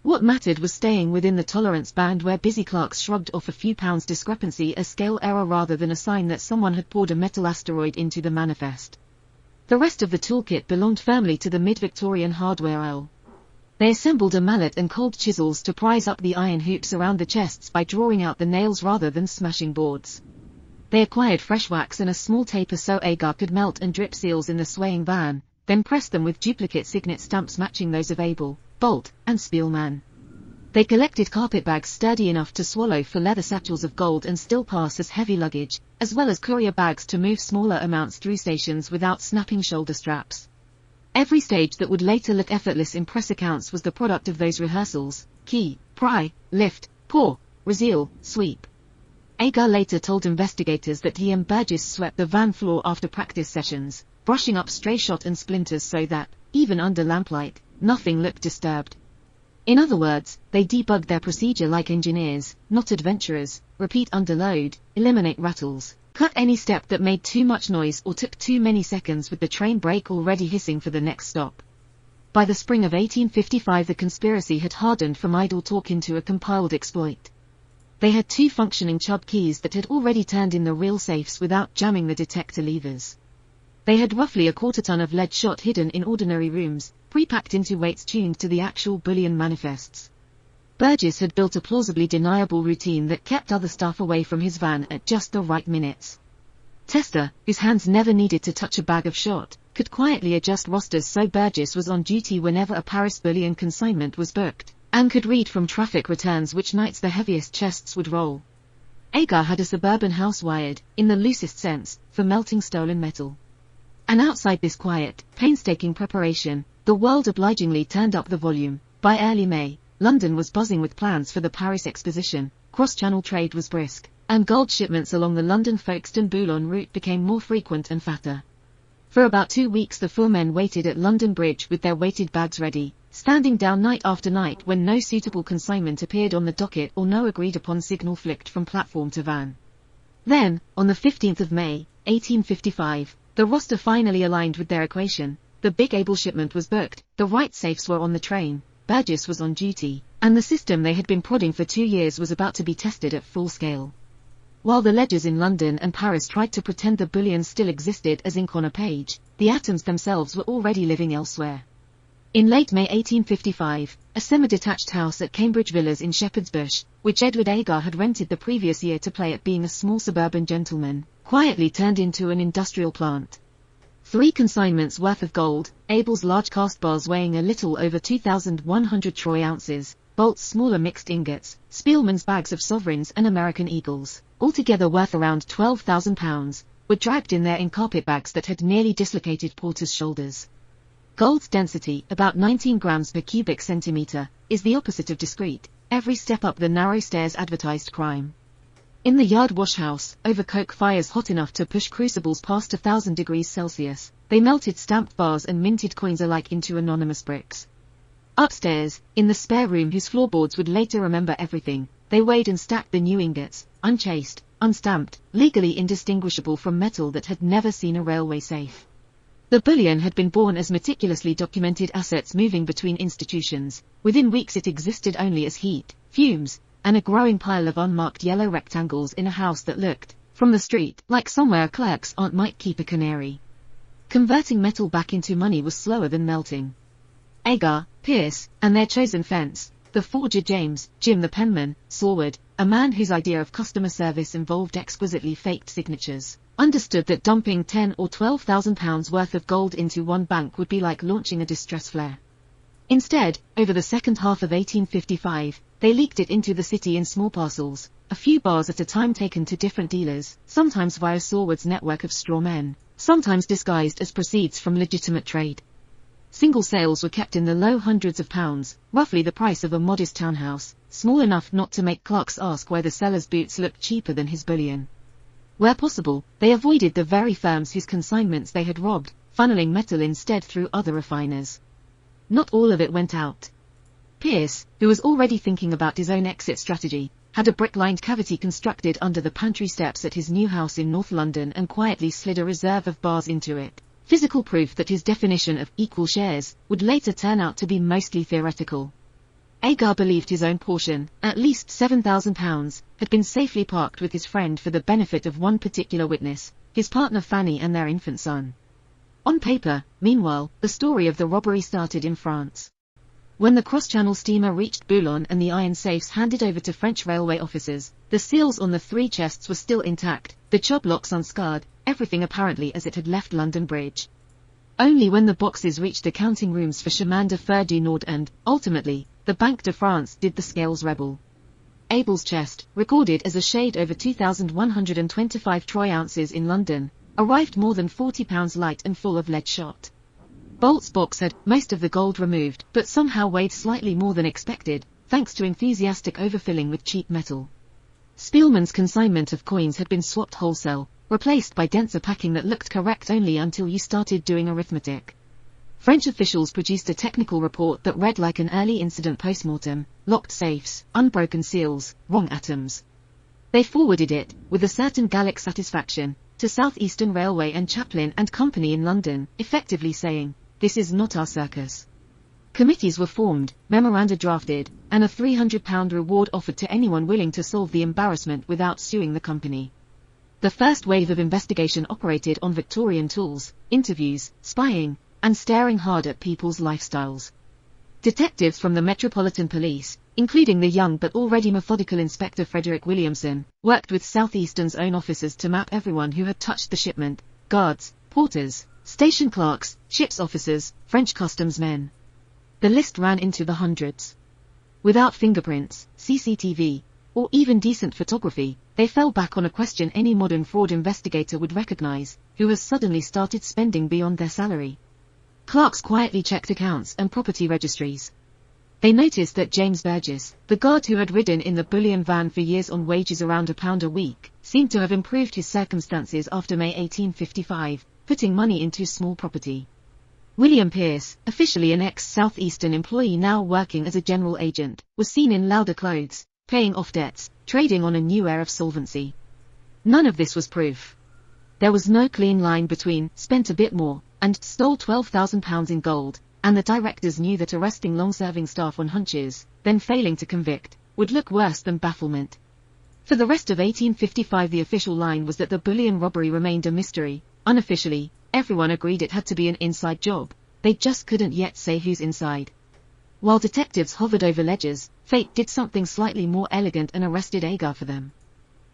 What mattered was staying within the tolerance band, where busy clerks shrugged off a few pounds discrepancy as scale error rather than a sign that someone had poured a metal asteroid into the manifest. The rest of the toolkit belonged firmly to the mid-Victorian hardware aisle. They assembled a mallet and cold chisels to prise up the iron hoops around the chests by drawing out the nails rather than smashing boards. They acquired fresh wax and a small taper so Agar could melt and drip seals in the swaying van, then pressed them with duplicate signet stamps matching those of Abel, Bolt, and Spielman. They collected carpetbags sturdy enough to swallow for leather satchels of gold and still pass as heavy luggage, as well as courier bags to move smaller amounts through stations without snapping shoulder straps. Every stage that would later look effortless in press accounts was the product of those rehearsals: key, pry, lift, pour, reseal, sweep. Agar later told investigators that he and Burgess swept the van floor after practice sessions, brushing up stray shot and splinters so that, even under lamplight, nothing looked disturbed. In other words, they debugged their procedure like engineers, not adventurers: repeat under load, eliminate rattles, cut any step that made too much noise or took too many seconds with the train brake already hissing for the next stop. By the spring of 1855 the conspiracy had hardened from idle talk into a compiled exploit. They had 2 functioning Chubb keys that had already turned in the real safes without jamming the detector levers. They had roughly a quarter ton of lead shot hidden in ordinary rooms, pre-packed into weights tuned to the actual bullion manifests. Burgess had built a plausibly deniable routine that kept other staff away from his van at just the right minutes. Tester, whose hands never needed to touch a bag of shot, could quietly adjust rosters so Burgess was on duty whenever a Paris bullion consignment was booked, and could read from traffic returns which nights the heaviest chests would roll. Agar had a suburban house wired, in the loosest sense, for melting stolen metal. And outside this quiet, painstaking preparation, the world obligingly turned up the volume. By early May, London was buzzing with plans for the Paris Exposition, cross-channel trade was brisk, and gold shipments along the London-Folkestone-Boulogne route became more frequent and fatter. For about 2 weeks the 4 men waited at London Bridge with their weighted bags ready, standing down night after night when no suitable consignment appeared on the docket or no agreed-upon signal flicked from platform to van. Then, on the 15th of May, 1855, the roster finally aligned with their equation. The big Able shipment was booked, the right safes were on the train, Burgess was on duty, and the system they had been prodding for 2 years was about to be tested at full scale. While the ledgers in London and Paris tried to pretend the bullion still existed as ink on a page, the atoms themselves were already living elsewhere. In late May 1855, a semi-detached house at Cambridge Villas in Shepherd's Bush, which Edward Agar had rented the previous year to play at being a small suburban gentleman, quietly turned into an industrial plant. 3 consignments worth of gold, Abel's large cast bars weighing a little over 2,100 troy ounces, Bolt's smaller mixed ingots, Spielman's bags of sovereigns and American eagles, altogether worth around £12,000, were dragged in there in carpetbags that had nearly dislocated porters' shoulders. Gold's density, about 19 grams per cubic centimeter, is the opposite of discreet. Every step up the narrow stairs advertised crime. In the yard washhouse, over coke fires hot enough to push crucibles past 1,000 degrees Celsius, they melted stamped bars and minted coins alike into anonymous bricks. Upstairs, in the spare room whose floorboards would later remember everything, they weighed and stacked the new ingots, unchased, unstamped, legally indistinguishable from metal that had never seen a railway safe. The bullion had been born as meticulously documented assets moving between institutions. Within weeks it existed only as heat, fumes, and a growing pile of unmarked yellow rectangles in a house that looked, from the street, like somewhere a clerk's aunt might keep a canary. Converting metal back into money was slower than melting. Agar, Pierce, and their chosen fence, the forger Jim the penman, Saward, a man whose idea of customer service involved exquisitely faked signatures, understood that dumping £10,000 or £12,000 worth of gold into one bank would be like launching a distress flare. Instead, over the second half of 1855, they leaked it into the city in small parcels, a few bars at a time taken to different dealers, sometimes via Saward's network of straw men, sometimes disguised as proceeds from legitimate trade. Single sales were kept in the low hundreds of pounds, roughly the price of a modest townhouse, small enough not to make clerks ask why the seller's boots looked cheaper than his bullion. Where possible, they avoided the very firms whose consignments they had robbed, funneling metal instead through other refiners. Not all of it went out. Pierce, who was already thinking about his own exit strategy, had a brick-lined cavity constructed under the pantry steps at his new house in North London and quietly slid a reserve of bars into it. Physical proof that his definition of equal shares would later turn out to be mostly theoretical. Agar believed his own portion, at least £7,000, had been safely parked with his friend for the benefit of one particular witness, his partner Fanny and their infant son. On paper, meanwhile, the story of the robbery started in France. When the cross-channel steamer reached Boulogne and the iron safes handed over to French railway officers, the seals on the 3 chests were still intact, the chob locks unscarred, everything apparently as it had left London Bridge. Only when the boxes reached the counting rooms for Chemin de Fer du Nord and, ultimately, the Banque de France did the scales rebel. Abel's chest, recorded as a shade over 2,125 troy ounces in London, arrived more than £40 light and full of lead shot. Bolt's box had most of the gold removed, but somehow weighed slightly more than expected, thanks to enthusiastic overfilling with cheap metal. Spielman's consignment of coins had been swapped wholesale, replaced by denser packing that looked correct only until you started doing arithmetic. French officials produced a technical report that read like an early incident post-mortem: locked safes, unbroken seals, wrong atoms. They forwarded it, with a certain Gallic satisfaction, to South Eastern Railway and Chaplin and Company in London, effectively saying, "This is not our circus." Committees were formed, memoranda drafted, and a £300 reward offered to anyone willing to solve the embarrassment without suing the company. The first wave of investigation operated on Victorian tools, interviews, spying, and staring hard at people's lifestyles. Detectives from the Metropolitan Police, including the young but already methodical Inspector Frederick Williamson, worked with South Eastern's own officers to map everyone who had touched the shipment: guards, porters, station clerks, ship's officers, French customs men. The list ran into the hundreds. Without fingerprints, CCTV, or even decent photography, they fell back on a question any modern fraud investigator would recognize: who has suddenly started spending beyond their salary? Clerks quietly checked accounts and property registries. They noticed that James Burgess, the guard who had ridden in the bullion van for years on wages around £1 a week, seemed to have improved his circumstances after May 1855, putting money into small property. William Pierce, officially an ex-South Eastern employee now working as a general agent, was seen in louder clothes, paying off debts, trading on a new air of solvency. None of this was proof. There was no clean line between "spent a bit more" and "stole £12,000 in gold," and the directors knew that arresting long-serving staff on hunches, then failing to convict, would look worse than bafflement. For the rest of 1855 the official line was that the bullion robbery remained a mystery. Unofficially, everyone agreed it had to be an inside job. They just couldn't yet say who's inside. While detectives hovered over ledgers, fate did something slightly more elegant and arrested Agar for them.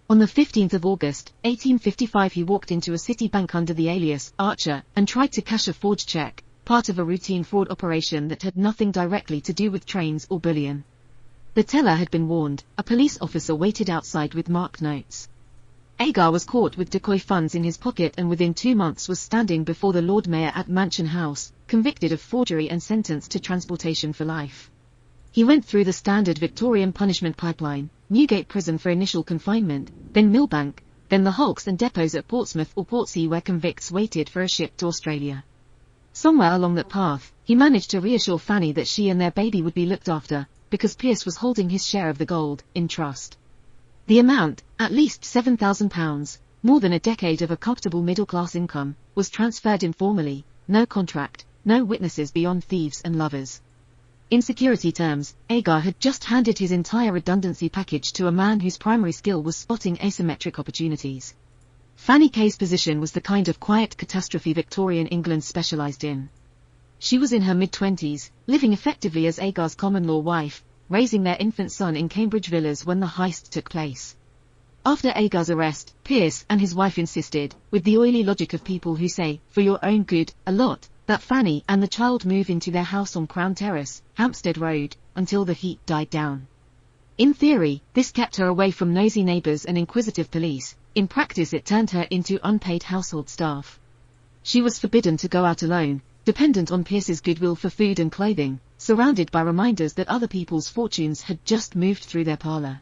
On the 15th of August, 1855 he walked into a city bank under the alias Archer and tried to cash a forged check, part of a routine fraud operation that had nothing directly to do with trains or bullion. The teller had been warned. A police officer waited outside with marked notes. Agar was caught with decoy funds in his pocket and within 2 months was standing before the Lord Mayor at Mansion House, convicted of forgery and sentenced to transportation for life. He went through the standard Victorian punishment pipeline: Newgate Prison for initial confinement, then Millbank, then the hulks and depots at Portsmouth or Portsea where convicts waited for a ship to Australia. Somewhere along that path, he managed to reassure Fanny that she and their baby would be looked after, because Pierce was holding his share of the gold, in trust. The amount, at least £7,000, more than a decade of a comfortable middle-class income, was transferred informally, no contract, no witnesses beyond thieves and lovers. In security terms, Agar had just handed his entire redundancy package to a man whose primary skill was spotting asymmetric opportunities. Fanny Kay's position was the kind of quiet catastrophe Victorian England specialized in. She was in her mid-20s, living effectively as Agar's common-law wife, raising their infant son in Cambridge Villas when the heist took place. After Agar's arrest, Pierce and his wife insisted, with the oily logic of people who say, for your own good, a lot, that Fanny and the child move into their house on Crown Terrace, Hampstead Road, until the heat died down. In theory, this kept her away from nosy neighbours and inquisitive police. In practice it turned her into unpaid household staff. She was forbidden to go out alone, dependent on Pierce's goodwill for food and clothing, surrounded by reminders that other people's fortunes had just moved through their parlour.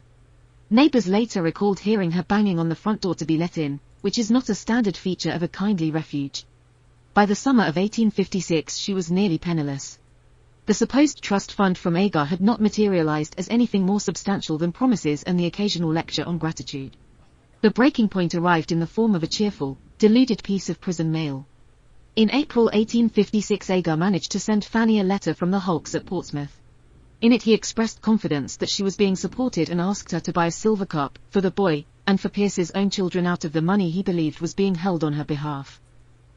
Neighbours later recalled hearing her banging on the front door to be let in, which is not a standard feature of a kindly refuge. By the summer of 1856 she was nearly penniless. The supposed trust fund from Agar had not materialized as anything more substantial than promises and the occasional lecture on gratitude. The breaking point arrived in the form of a cheerful, deluded piece of prison mail. In April 1856 Agar managed to send Fanny a letter from the hulks at Portsmouth. In it he expressed confidence that she was being supported and asked her to buy a silver cup, for the boy, and for Pierce's own children out of the money he believed was being held on her behalf.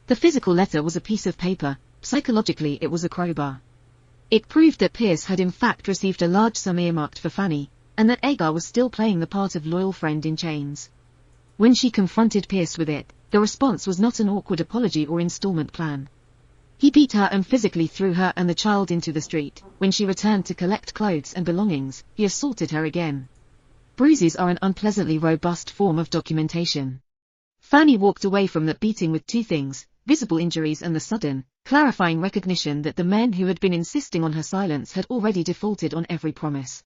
The physical letter was a piece of paper, psychologically it was a crowbar. It proved that Pierce had in fact received a large sum earmarked for Fanny, and that Agar was still playing the part of loyal friend in chains. When she confronted Pierce with it, the response was not an awkward apology or installment plan. He beat her and physically threw her and the child into the street. When she returned to collect clothes and belongings, he assaulted her again. Bruises are an unpleasantly robust form of documentation. Fanny walked away from that beating with two things: visible injuries and the sudden, clarifying recognition that the men who had been insisting on her silence had already defaulted on every promise.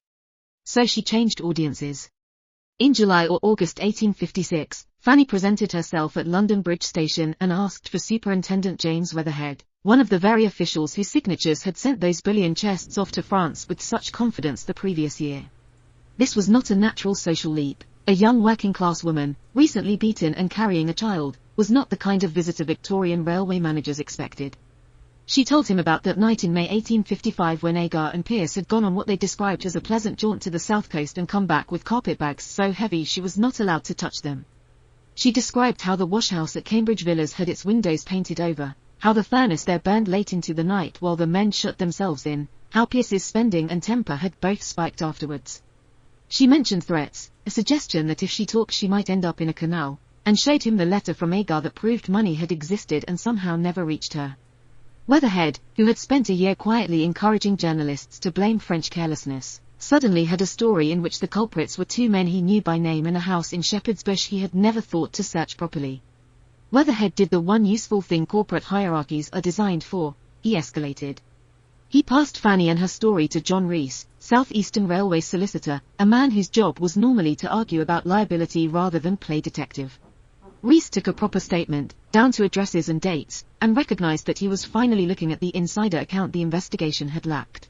So she changed audiences. In July or August 1856, Fanny presented herself at London Bridge Station and asked for Superintendent James Weatherhead, one of the very officials whose signatures had sent those bullion chests off to France with such confidence the previous year. This was not a natural social leap. A young working-class woman, recently beaten and carrying a child, was not the kind of visitor Victorian railway managers expected. She told him about that night in May 1855 when Agar and Pierce had gone on what they described as a pleasant jaunt to the south coast and come back with carpetbags so heavy she was not allowed to touch them. She described how the washhouse at Cambridge Villas had its windows painted over, how the furnace there burned late into the night while the men shut themselves in, how Pierce's spending and temper had both spiked afterwards. She mentioned threats, a suggestion that if she talked she might end up in a canal, and showed him the letter from Agar that proved money had existed and somehow never reached her. Weatherhead, who had spent a year quietly encouraging journalists to blame French carelessness, suddenly had a story in which the culprits were two men he knew by name and a house in Shepherd's Bush he had never thought to search properly. Weatherhead did the one useful thing corporate hierarchies are designed for: he escalated. He passed Fanny and her story to John Rees, South Eastern Railway solicitor, a man whose job was normally to argue about liability rather than play detective. Rees took a proper statement, down to addresses and dates, and recognized that he was finally looking at the insider account the investigation had lacked.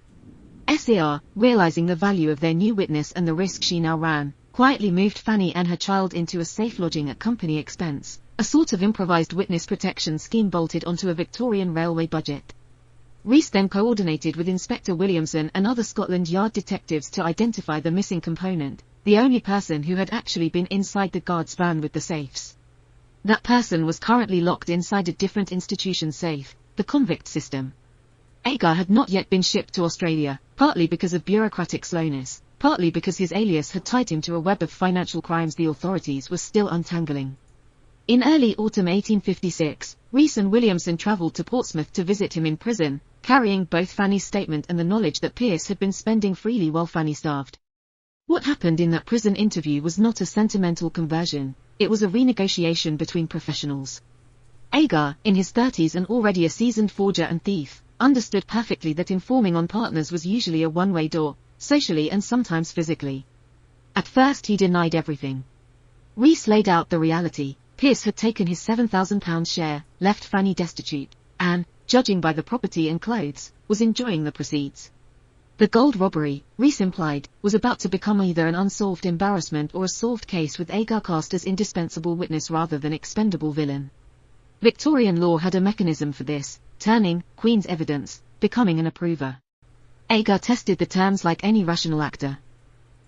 SAR, realizing the value of their new witness and the risk she now ran, quietly moved Fanny and her child into a safe lodging at company expense, a sort of improvised witness protection scheme bolted onto a Victorian railway budget. Rees then coordinated with Inspector Williamson and other Scotland Yard detectives to identify the missing component, the only person who had actually been inside the guard's van with the safes. That person was currently locked inside a different institution's safe, the convict system. Agar had not yet been shipped to Australia, partly because of bureaucratic slowness, partly because his alias had tied him to a web of financial crimes the authorities were still untangling. In early autumn 1856, Rees and Williamson travelled to Portsmouth to visit him in prison, carrying both Fanny's statement and the knowledge that Pierce had been spending freely while Fanny starved. What happened in that prison interview was not a sentimental conversion, it was a renegotiation between professionals. Agar, in his 30s and already a seasoned forger and thief, understood perfectly that informing on partners was usually a one-way door, socially and sometimes physically. At first he denied everything. Rees laid out the reality: Pierce had taken his £7,000 share, left Fanny destitute, and, judging by the property and clothes, was enjoying the proceeds. The gold robbery, Rees implied, was about to become either an unsolved embarrassment or a solved case with Agar cast as indispensable witness rather than expendable villain. Victorian law had a mechanism for this: turning Queen's evidence, becoming an approver. Agar tested the terms like any rational actor.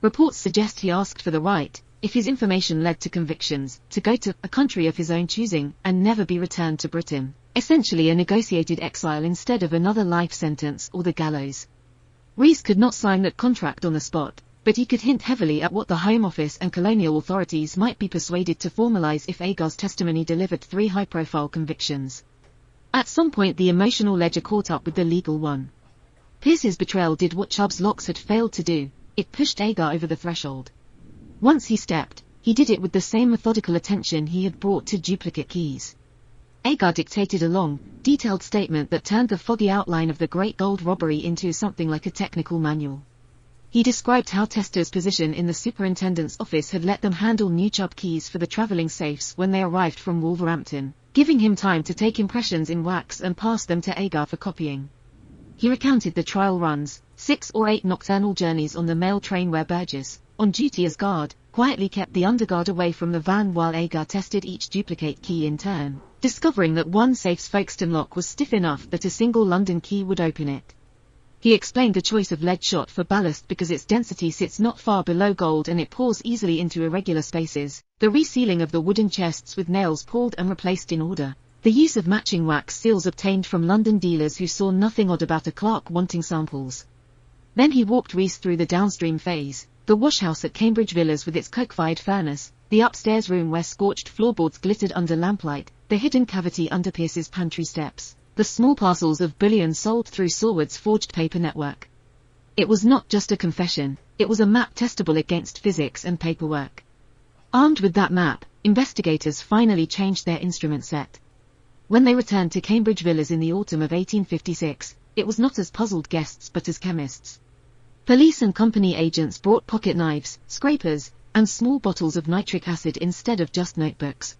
Reports suggest he asked for the right, if his information led to convictions, to go to a country of his own choosing and never be returned to Britain, essentially a negotiated exile instead of another life sentence or the gallows. Rees could not sign that contract on the spot, but he could hint heavily at what the Home Office and colonial authorities might be persuaded to formalize if Agar's testimony delivered 3 high-profile convictions. At some point the emotional ledger caught up with the legal one. Pierce's betrayal did what Chubb's locks had failed to do, it pushed Agar over the threshold. Once he stepped, he did it with the same methodical attention he had brought to duplicate keys. Agar dictated a long, detailed statement that turned the foggy outline of the Great Gold Robbery into something like a technical manual. He described how Tester's position in the superintendent's office had let them handle new Chubb keys for the traveling safes when they arrived from Wolverhampton, giving him time to take impressions in wax and pass them to Agar for copying. He recounted the trial runs, 6 or 8 nocturnal journeys on the mail train where Burgess, on duty as guard, quietly kept the underguard away from the van while Agar tested each duplicate key in turn, discovering that one safe's Folkestone lock was stiff enough that a single London key would open it. He explained the choice of lead shot for ballast because its density sits not far below gold and it pours easily into irregular spaces, the resealing of the wooden chests with nails pulled and replaced in order, the use of matching wax seals obtained from London dealers who saw nothing odd about a clerk wanting samples. Then he walked Rees through the downstream phase, the washhouse at Cambridge Villas with its coke-fired furnace, the upstairs room where scorched floorboards glittered under lamplight, the hidden cavity under Pierce's pantry steps, the small parcels of bullion sold through Saward's forged paper network. It was not just a confession, it was a map testable against physics and paperwork. Armed with that map, investigators finally changed their instrument set. When they returned to Cambridge Villas in the autumn of 1856, it was not as puzzled guests but as chemists. Police and company agents brought pocket knives, scrapers, and small bottles of nitric acid instead of just notebooks.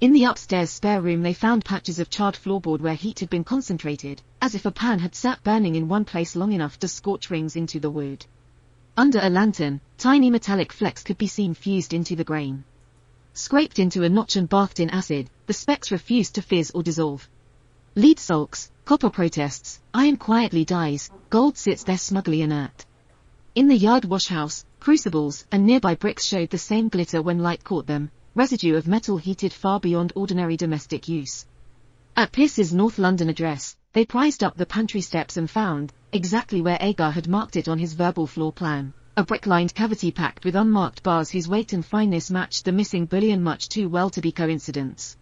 In the upstairs spare room they found patches of charred floorboard where heat had been concentrated, as if a pan had sat burning in one place long enough to scorch rings into the wood. Under a lantern, tiny metallic flecks could be seen fused into the grain. Scraped into a notch and bathed in acid, the specks refused to fizz or dissolve. Lead sulks, copper protests, iron quietly dies, gold sits there smugly inert. In the yard washhouse, crucibles and nearby bricks showed the same glitter when light caught them, residue of metal heated far beyond ordinary domestic use. At Pierce's North London address, they prized up the pantry steps and found, exactly where Agar had marked it on his verbal floor plan, a brick-lined cavity packed with unmarked bars whose weight and fineness matched the missing bullion much too well to be coincidence.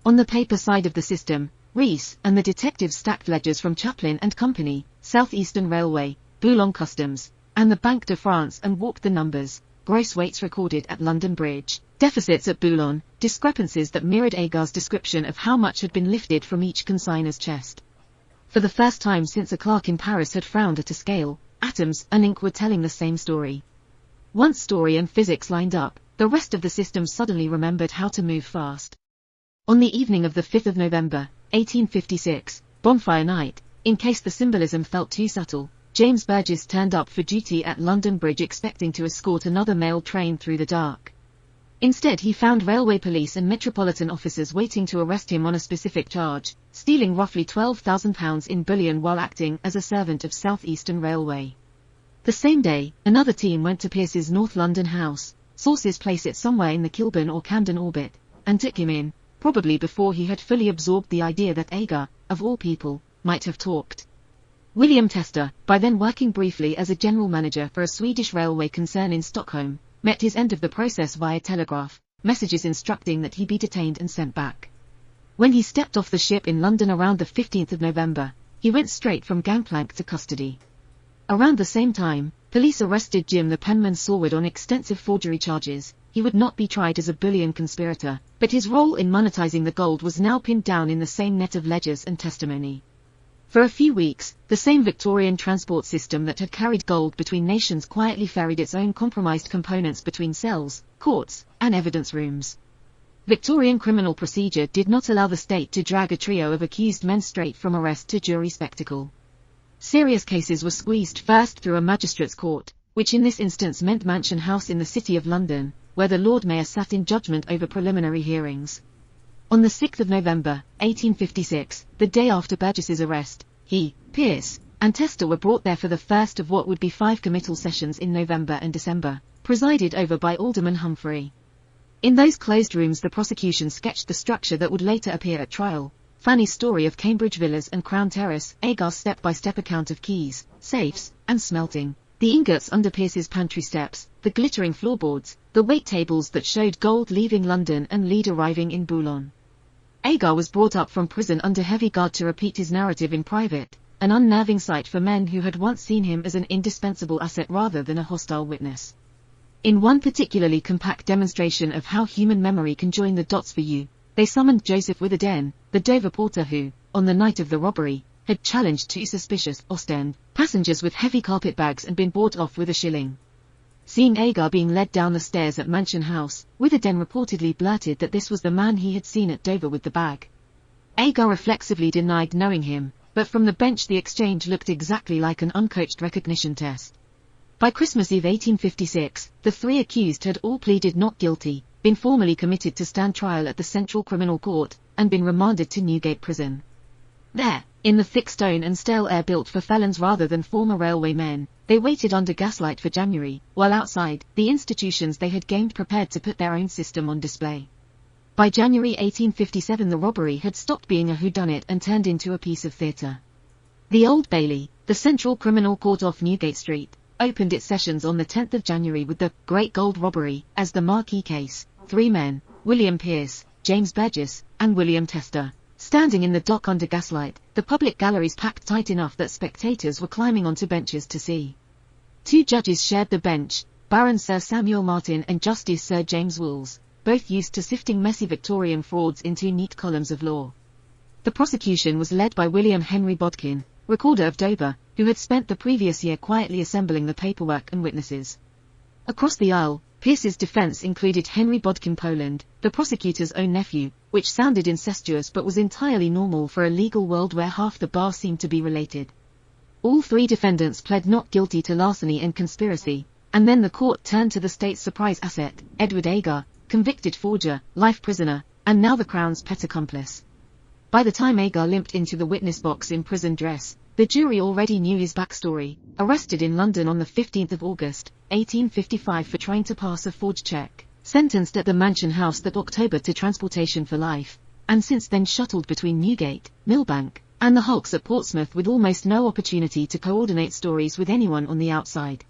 On the paper side of the system, Rees and the detectives stacked ledgers from Chaplin and Company, South Eastern Railway, Boulogne Customs, and the Banque de France and walked the numbers, gross weights recorded at London Bridge, deficits at Boulogne, discrepancies that mirrored Agar's description of how much had been lifted from each consignor's chest. For the first time since a clerk in Paris had frowned at a scale, atoms and ink were telling the same story. Once story and physics lined up, the rest of the system suddenly remembered how to move fast. On the evening of the 5th of November, 1856, bonfire night, in case the symbolism felt too subtle, James Burgess turned up for duty at London Bridge expecting to escort another mail train through the dark. Instead he found railway police and metropolitan officers waiting to arrest him on a specific charge, stealing roughly £12,000 in bullion while acting as a servant of South Eastern Railway. The same day, another team went to Pierce's North London house, sources place it somewhere in the Kilburn or Camden orbit, and took him in, probably before he had fully absorbed the idea that Agar, of all people, might have talked. William Tester, by then working briefly as a general manager for a Swedish railway concern in Stockholm, met his end of the process via telegraph, messages instructing that he be detained and sent back. When he stepped off the ship in London around the 15th of November, he went straight from gangplank to custody. Around the same time, police arrested Jim the penman Saward on extensive forgery charges. He would not be tried as a bullion conspirator, but his role in monetizing the gold was now pinned down in the same net of ledgers and testimony. For a few weeks, the same Victorian transport system that had carried gold between nations quietly ferried its own compromised components between cells, courts, and evidence rooms. Victorian criminal procedure did not allow the state to drag a trio of accused men straight from arrest to jury spectacle. Serious cases were squeezed first through a magistrate's court, which in this instance meant Mansion House in the City of London, where the Lord Mayor sat in judgment over preliminary hearings. On the 6th of November, 1856, the day after Burgess's arrest, he, Pierce, and Tester were brought there for the first of what would be 5 committal sessions in November and December, presided over by Alderman Humphrey. In those closed rooms the prosecution sketched the structure that would later appear at trial. Fanny's story of Cambridge Villas and Crown Terrace, Agar's step-by-step account of keys, safes, and smelting, the ingots under Pierce's pantry steps, the glittering floorboards, the weight tables that showed gold leaving London and lead arriving in Boulogne. Agar was brought up from prison under heavy guard to repeat his narrative in private, an unnerving sight for men who had once seen him as an indispensable asset rather than a hostile witness. In one particularly compact demonstration of how human memory can join the dots for you, they summoned Joseph Witherdene, the Dover porter who, on the night of the robbery, had challenged 2 suspicious Ostend passengers with heavy carpet bags and been bought off with a shilling. Seeing Agar being led down the stairs at Mansion House, Witherdene reportedly blurted that this was the man he had seen at Dover with the bag. Agar reflexively denied knowing him, but from the bench the exchange looked exactly like an uncoached recognition test. By Christmas Eve 1856, the 3 accused had all pleaded not guilty, been formally committed to stand trial at the Central Criminal Court, and been remanded to Newgate Prison. There, in the thick stone and stale air built for felons rather than former railway men, they waited under gaslight for January, while outside, the institutions they had gained prepared to put their own system on display. By January 1857 the robbery had stopped being a whodunit and turned into a piece of theatre. The Old Bailey, the Central Criminal Court off Newgate Street, opened its sessions on the 10th of January with the Great Gold Robbery as the marquee case. 3 men, William Pierce, James Burgess, and William Tester, standing in the dock under gaslight, the public galleries packed tight enough that spectators were climbing onto benches to see. 2 judges shared the bench, Baron Sir Samuel Martin and Justice Sir James Wools, both used to sifting messy Victorian frauds into neat columns of law. The prosecution was led by William Henry Bodkin, recorder of Dover, who had spent the previous year quietly assembling the paperwork and witnesses. Across the aisle, Pierce's defense included Henry Bodkin Poland, the prosecutor's own nephew, which sounded incestuous but was entirely normal for a legal world where half the bar seemed to be related. All 3 defendants pled not guilty to larceny and conspiracy, and then the court turned to the state's surprise asset, Edward Agar, convicted forger, life prisoner, and now the Crown's pet accomplice. By the time Agar limped into the witness box in prison dress, the jury already knew his backstory. Arrested in London on the 15th of August, 1855 for trying to pass a forged cheque, sentenced at the Mansion House that October to transportation for life, and since then shuttled between Newgate, Millbank, and the hulks at Portsmouth with almost no opportunity to coordinate stories with anyone on the outside.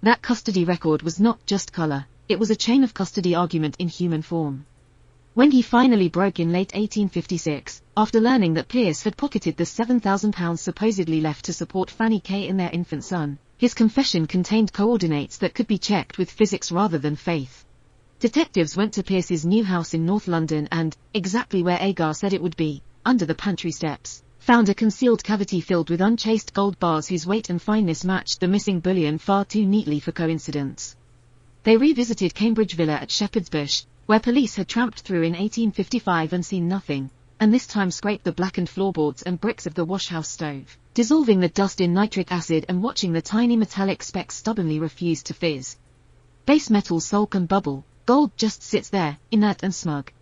That custody record was not just colour, it was a chain of custody argument in human form. When he finally broke in late 1856, after learning that Pierce had pocketed the £7,000 supposedly left to support Fanny Kay and their infant son, his confession contained coordinates that could be checked with physics rather than faith. Detectives went to Pierce's new house in North London and, exactly where Agar said it would be, under the pantry steps, found a concealed cavity filled with unchased gold bars whose weight and fineness matched the missing bullion far too neatly for coincidence. They revisited Cambridge Villa at Shepherd's Bush, where police had tramped through in 1855 and seen nothing, and this time scraped the blackened floorboards and bricks of the washhouse stove, dissolving the dust in nitric acid and watching the tiny metallic specks stubbornly refuse to fizz. Base metals sulk and bubble, gold just sits there, inert and smug.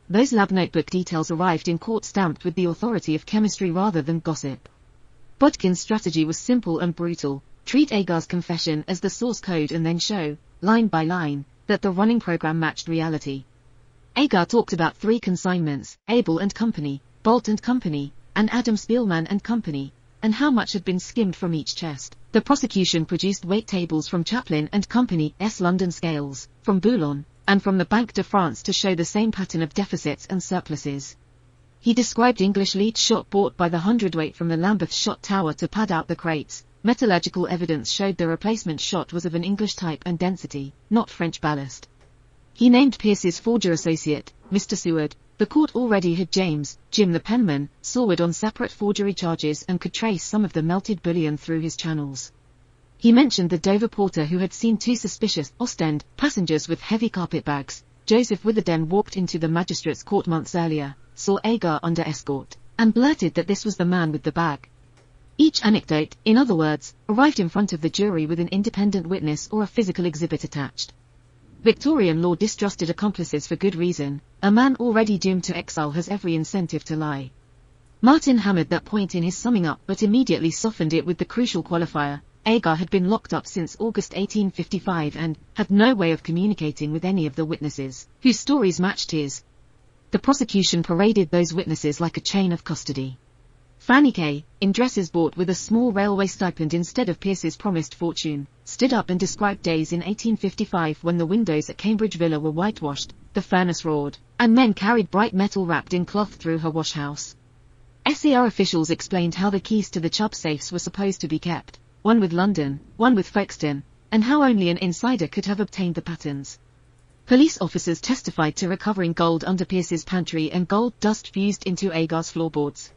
Those lab notebook details arrived in court stamped with the authority of chemistry rather than gossip. Bodkin's strategy was simple and brutal: treat Agar's confession as the source code and then show, line by line, that the running program matched reality. Agar talked about 3 consignments, Abel and Company, Bolt and Company, and Adam Spielman and Company, and how much had been skimmed from each chest. The prosecution produced weight tables from Chaplin and Company's London scales, from Boulogne, and from the Banque de France to show the same pattern of deficits and surpluses. He described English lead shot bought by the hundredweight from the Lambeth shot tower to pad out the crates. Metallurgical evidence showed the replacement shot was of an English type and density, not French ballast. He named Pierce's forger associate, Mr. Seward. The court already had Jim the penman, Seward on separate forgery charges and could trace some of the melted bullion through his channels. He mentioned the Dover porter who had seen 2 suspicious Ostend passengers with heavy carpet bags. Joseph Witherdene walked into the magistrate's court months earlier, saw Agar under escort, and blurted that this was the man with the bag. Each anecdote, in other words, arrived in front of the jury with an independent witness or a physical exhibit attached. Victorian law distrusted accomplices for good reason. A man already doomed to exile has every incentive to lie. Martin hammered that point in his summing up but immediately softened it with the crucial qualifier: Agar had been locked up since August 1855 and had no way of communicating with any of the witnesses, whose stories matched his. The prosecution paraded those witnesses like a chain of custody. Fanny Kay, in dresses bought with a small railway stipend instead of Pierce's promised fortune, stood up and described days in 1855 when the windows at Cambridge Villa were whitewashed, the furnace roared, and men carried bright metal wrapped in cloth through her wash house. SER officials explained how the keys to the Chubb safes were supposed to be kept, one with London, one with Folkestone, and how only an insider could have obtained the patterns. Police officers testified to recovering gold under Pierce's pantry and gold dust fused into Agar's floorboards.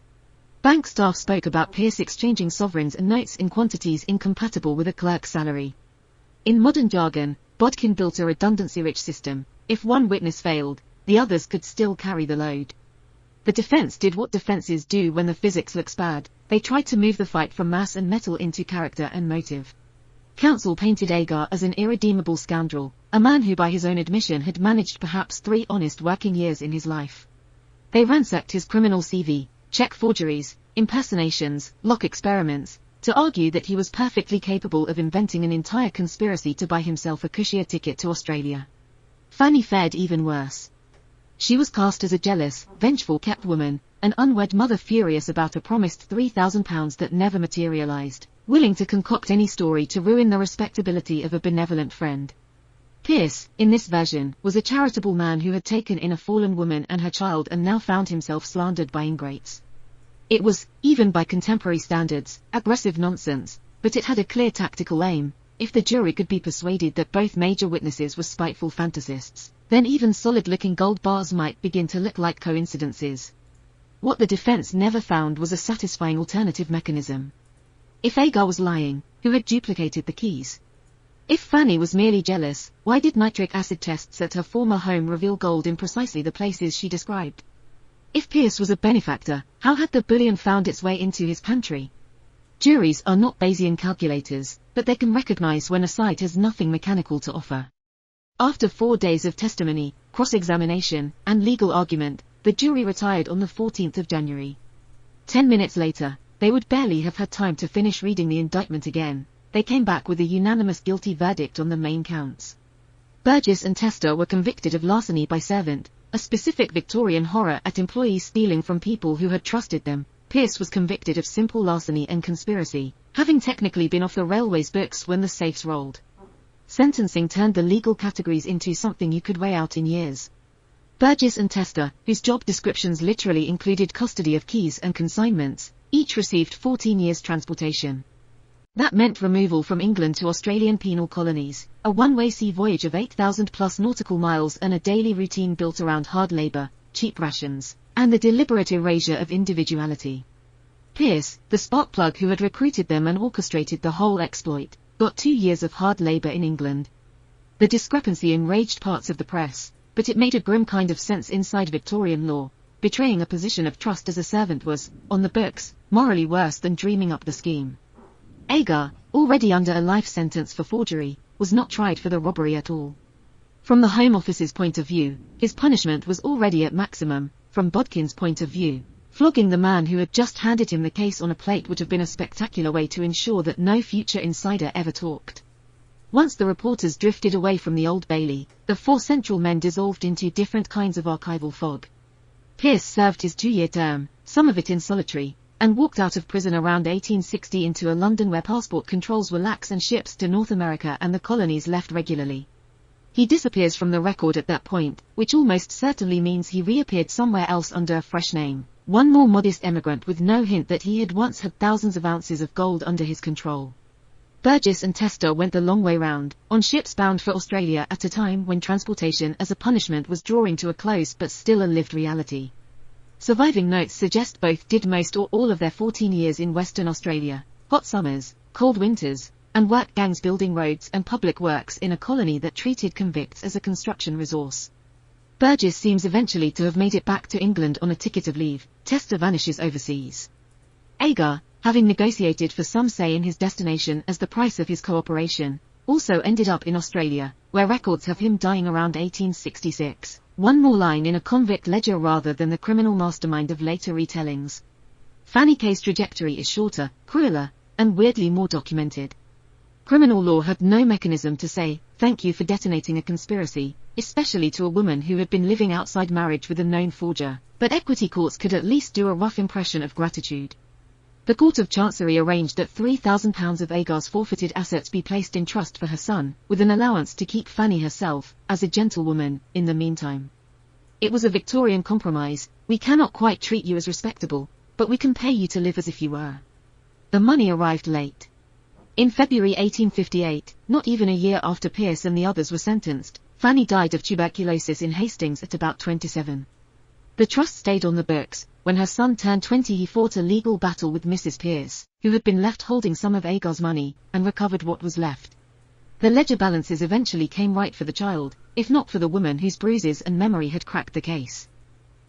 Bank staff spoke about Pierce exchanging sovereigns and notes in quantities incompatible with a clerk's salary. In modern jargon, Bodkin built a redundancy-rich system. If one witness failed, the others could still carry the load. The defense did what defenses do when the physics looks bad: they tried to move the fight from mass and metal into character and motive. Counsel painted Agar as an irredeemable scoundrel, a man who by his own admission had managed perhaps 3 honest working years in his life. They ransacked his criminal CV, check forgeries, impersonations, lock experiments, to argue that he was perfectly capable of inventing an entire conspiracy to buy himself a cushier ticket to Australia. Fanny fared even worse. She was cast as a jealous, vengeful kept woman, an unwed mother furious about a promised £3,000 that never materialized, willing to concoct any story to ruin the respectability of a benevolent friend. Pierce, in this version, was a charitable man who had taken in a fallen woman and her child and now found himself slandered by ingrates. It was, even by contemporary standards, aggressive nonsense, but it had a clear tactical aim. If the jury could be persuaded that both major witnesses were spiteful fantasists, then even solid-looking gold bars might begin to look like coincidences. What the defense never found was a satisfying alternative mechanism. If Agar was lying, who had duplicated the keys? If Fanny was merely jealous, why did nitric acid tests at her former home reveal gold in precisely the places she described? If Pierce was a benefactor, how had the bullion found its way into his pantry? Juries are not Bayesian calculators, but they can recognize when a side has nothing mechanical to offer. After 4 days of testimony, cross-examination, and legal argument, the jury retired on the 14th of January. 10 minutes later, they would barely have had time to finish reading the indictment again. They came back with a unanimous guilty verdict on the main counts. Burgess and Tester were convicted of larceny by servant, a specific Victorian horror at employees stealing from people who had trusted them. Pierce was convicted of simple larceny and conspiracy, having technically been off the railway's books when the safes rolled. Sentencing turned the legal categories into something you could weigh out in years. Burgess and Tester, whose job descriptions literally included custody of keys and consignments, each received 14 years transportation. That meant removal from England to Australian penal colonies, a one-way sea voyage of 8,000 plus nautical miles and a daily routine built around hard labour, cheap rations, and the deliberate erasure of individuality. Pierce, the spark plug who had recruited them and orchestrated the whole exploit, got 2 years of hard labour in England. The discrepancy enraged parts of the press, but it made a grim kind of sense inside Victorian law. Betraying a position of trust as a servant was, on the books, morally worse than dreaming up the scheme. Agar, already under a life sentence for forgery, was not tried for the robbery at all. From the Home Office's point of view, his punishment was already at maximum. From Bodkin's point of view, flogging the man who had just handed him the case on a plate would have been a spectacular way to ensure that no future insider ever talked. Once the reporters drifted away from the Old Bailey, the 4 central men dissolved into different kinds of archival fog. Pierce served his 2-year term, some of it in solitary, and walked out of prison around 1860 into a London where passport controls were lax and ships to North America and the colonies left regularly. He disappears from the record at that point, which almost certainly means he reappeared somewhere else under a fresh name, one more modest emigrant with no hint that he had once had thousands of ounces of gold under his control. Burgess and Tester went the long way round, on ships bound for Australia at a time when transportation as a punishment was drawing to a close but still a lived reality. Surviving notes suggest both did most or all of their 14 years in Western Australia, hot summers, cold winters, and work gangs building roads and public works in a colony that treated convicts as a construction resource. Burgess seems eventually to have made it back to England on a ticket of leave. Tester vanishes overseas. Agar, having negotiated for some say in his destination as the price of his cooperation, also ended up in Australia, where records have him dying around 1866. One more line in a convict ledger rather than the criminal mastermind of later retellings. Fanny K's trajectory is shorter, crueler, and weirdly more documented. Criminal law had no mechanism to say, thank you for detonating a conspiracy, especially to a woman who had been living outside marriage with a known forger, but equity courts could at least do a rough impression of gratitude. The Court of Chancery arranged that £3,000 of Agar's forfeited assets be placed in trust for her son, with an allowance to keep Fanny herself, as a gentlewoman, in the meantime. It was a Victorian compromise. We cannot quite treat you as respectable, but we can pay you to live as if you were. The money arrived late. In February 1858, not even a year after Pierce and the others were sentenced, Fanny died of tuberculosis in Hastings at about 27. The trust stayed on the books. When her son turned 20, he fought a legal battle with Mrs. Pierce, who had been left holding some of Agar's money, and recovered what was left. The ledger balances eventually came right for the child, if not for the woman whose bruises and memory had cracked the case.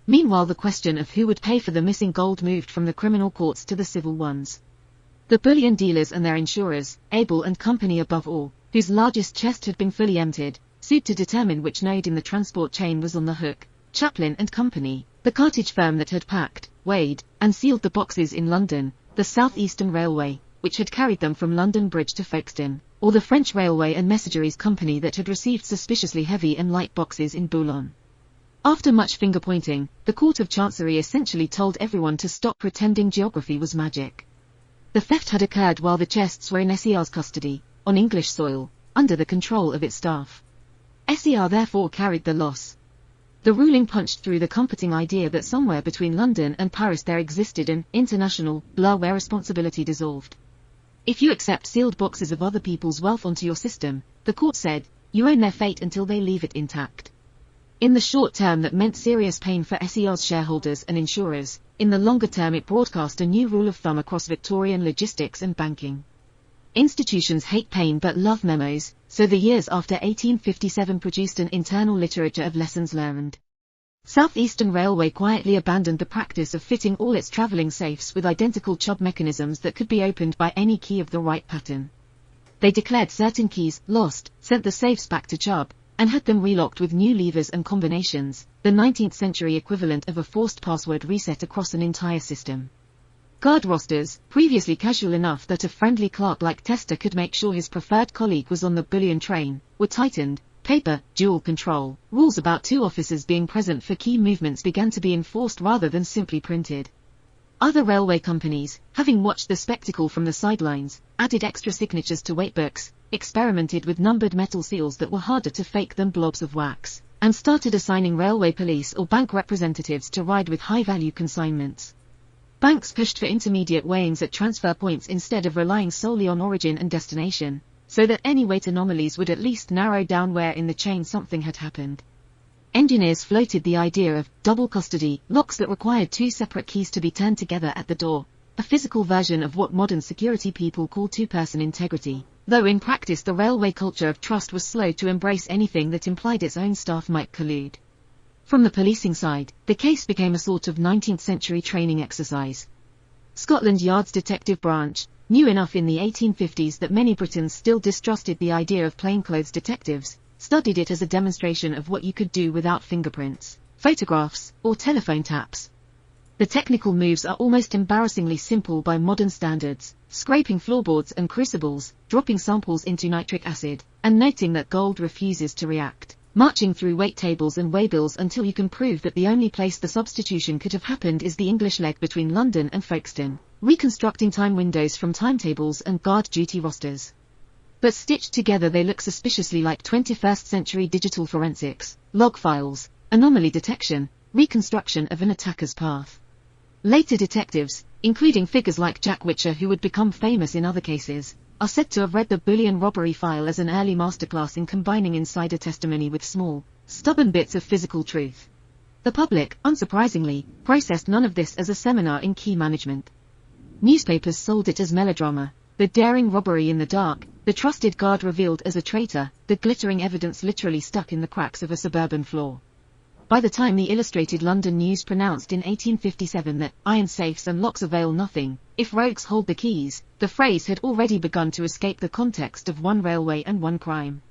Meanwhile, the question of who would pay for the missing gold moved from the criminal courts to the civil ones. The bullion dealers and their insurers, Abel and Company above all, whose largest chest had been fully emptied, sued to determine which node in the transport chain was on the hook. Chaplin and Company, the cartage firm that had packed, weighed, and sealed the boxes in London, the South Eastern Railway, which had carried them from London Bridge to Folkestone, or the French Railway and Messageries Company that had received suspiciously heavy and light boxes in Boulogne. After much finger-pointing, the Court of Chancery essentially told everyone to stop pretending geography was magic. The theft had occurred while the chests were in SER's custody, on English soil, under the control of its staff. SER therefore carried the loss. The ruling punched through the comforting idea that somewhere between London and Paris there existed an international blur where responsibility dissolved. If you accept sealed boxes of other people's wealth onto your system, the court said, you own their fate until they leave it intact. In the short term that meant serious pain for SER's shareholders and insurers. In the longer term it broadcast a new rule of thumb across Victorian logistics and banking. Institutions hate pain but love memos, so the years after 1857 produced an internal literature of lessons learned. South Eastern Railway quietly abandoned the practice of fitting all its travelling safes with identical Chubb mechanisms that could be opened by any key of the right pattern. They declared certain keys lost, sent the safes back to Chubb, and had them relocked with new levers and combinations, the 19th century equivalent of a forced password reset across an entire system. Guard rosters, previously casual enough that a friendly clerk like Tester could make sure his preferred colleague was on the bullion train, were tightened. Paper, dual control, rules about 2 officers being present for key movements began to be enforced rather than simply printed. Other railway companies, having watched the spectacle from the sidelines, added extra signatures to weightbooks, experimented with numbered metal seals that were harder to fake than blobs of wax, and started assigning railway police or bank representatives to ride with high-value consignments. Banks pushed for intermediate weighings at transfer points instead of relying solely on origin and destination, so that any weight anomalies would at least narrow down where in the chain something had happened. Engineers floated the idea of double custody, locks that required 2 separate keys to be turned together at the door, a physical version of what modern security people call 2-person integrity, though in practice the railway culture of trust was slow to embrace anything that implied its own staff might collude. From the policing side, the case became a sort of 19th century training exercise. Scotland Yard's detective branch, new enough in the 1850s that many Britons still distrusted the idea of plainclothes detectives, studied it as a demonstration of what you could do without fingerprints, photographs, or telephone taps. The technical moves are almost embarrassingly simple by modern standards, scraping floorboards and crucibles, dropping samples into nitric acid, and noting that gold refuses to react, marching through weight tables and waybills until you can prove that the only place the substitution could have happened is the English leg between London and Folkestone, reconstructing time windows from timetables and guard duty rosters. But stitched together they look suspiciously like 21st century digital forensics, log files, anomaly detection, reconstruction of an attacker's path. Later detectives, including figures like Jack Witcher who would become famous in other cases, are said to have read the bullion robbery file as an early masterclass in combining insider testimony with small, stubborn bits of physical truth. The public, unsurprisingly, processed none of this as a seminar in key management. Newspapers sold it as melodrama, the daring robbery in the dark, the trusted guard revealed as a traitor, the glittering evidence literally stuck in the cracks of a suburban floor. By the time the Illustrated London News pronounced in 1857 that iron safes and locks avail nothing, if rogues hold the keys, the phrase had already begun to escape the context of one railway and one crime.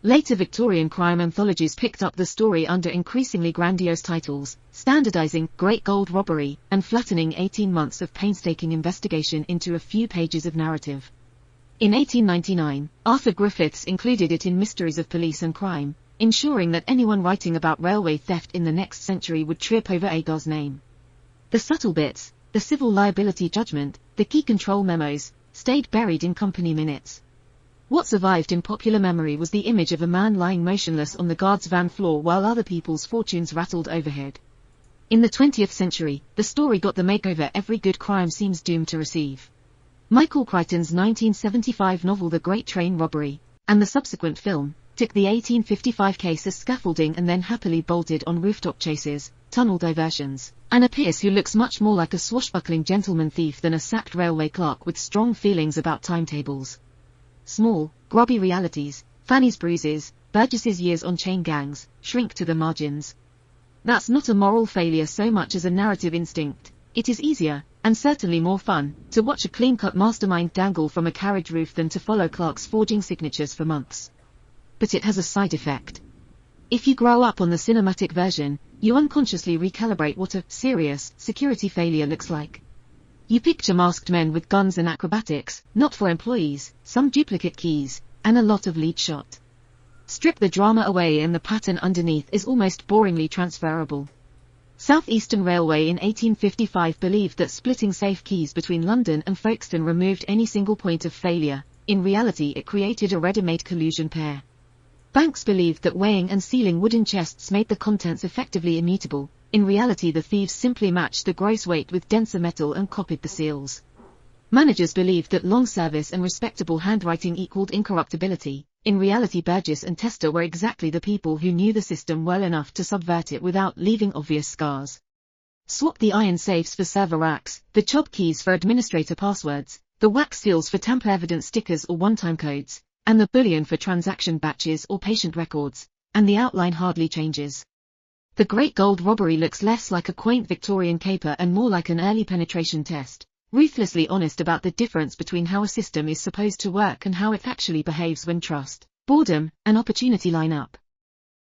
Later Victorian crime anthologies picked up the story under increasingly grandiose titles, standardizing Great Gold Robbery, and flattening 18 months of painstaking investigation into a few pages of narrative. In 1899, Arthur Griffiths included it in Mysteries of Police and Crime, ensuring that anyone writing about railway theft in the next century would trip over Agar's name. The subtle bits, the civil liability judgment, the key control memos, stayed buried in company minutes. What survived in popular memory was the image of a man lying motionless on the guard's van floor while other people's fortunes rattled overhead. In the 20th century, the story got the makeover every good crime seems doomed to receive. Michael Crichton's 1975 novel The Great Train Robbery, and the subsequent film, took the 1855 case as scaffolding and then happily bolted on rooftop chases, tunnel diversions, and a Pierce who looks much more like a swashbuckling gentleman thief than a sacked railway clerk with strong feelings about timetables. Small, grubby realities, Fanny's bruises, Burgess's years on chain gangs, shrink to the margins. That's not a moral failure so much as a narrative instinct. It is easier, and certainly more fun, to watch a clean-cut mastermind dangle from a carriage roof than to follow clerks forging signatures for months. But it has a side effect. If you grow up on the cinematic version, you unconsciously recalibrate what a serious security failure looks like. You picture masked men with guns and acrobatics, not for employees, some duplicate keys, and a lot of lead shot. Strip the drama away and the pattern underneath is almost boringly transferable. South Eastern Railway in 1855 believed that splitting safe keys between London and Folkestone removed any single point of failure. In reality it created a ready-made collusion pair. Banks believed that weighing and sealing wooden chests made the contents effectively immutable. In reality the thieves simply matched the gross weight with denser metal and copied the seals. Managers believed that long service and respectable handwriting equaled incorruptibility. In reality Burgess and Tester were exactly the people who knew the system well enough to subvert it without leaving obvious scars. Swap the iron safes for server racks, the chob keys for administrator passwords, the wax seals for tamper evidence stickers or one-time codes, and the bullion for transaction batches or patient records, and the outline hardly changes. The Great Gold Robbery looks less like a quaint Victorian caper and more like an early penetration test, ruthlessly honest about the difference between how a system is supposed to work and how it actually behaves when trust, boredom, and opportunity line up.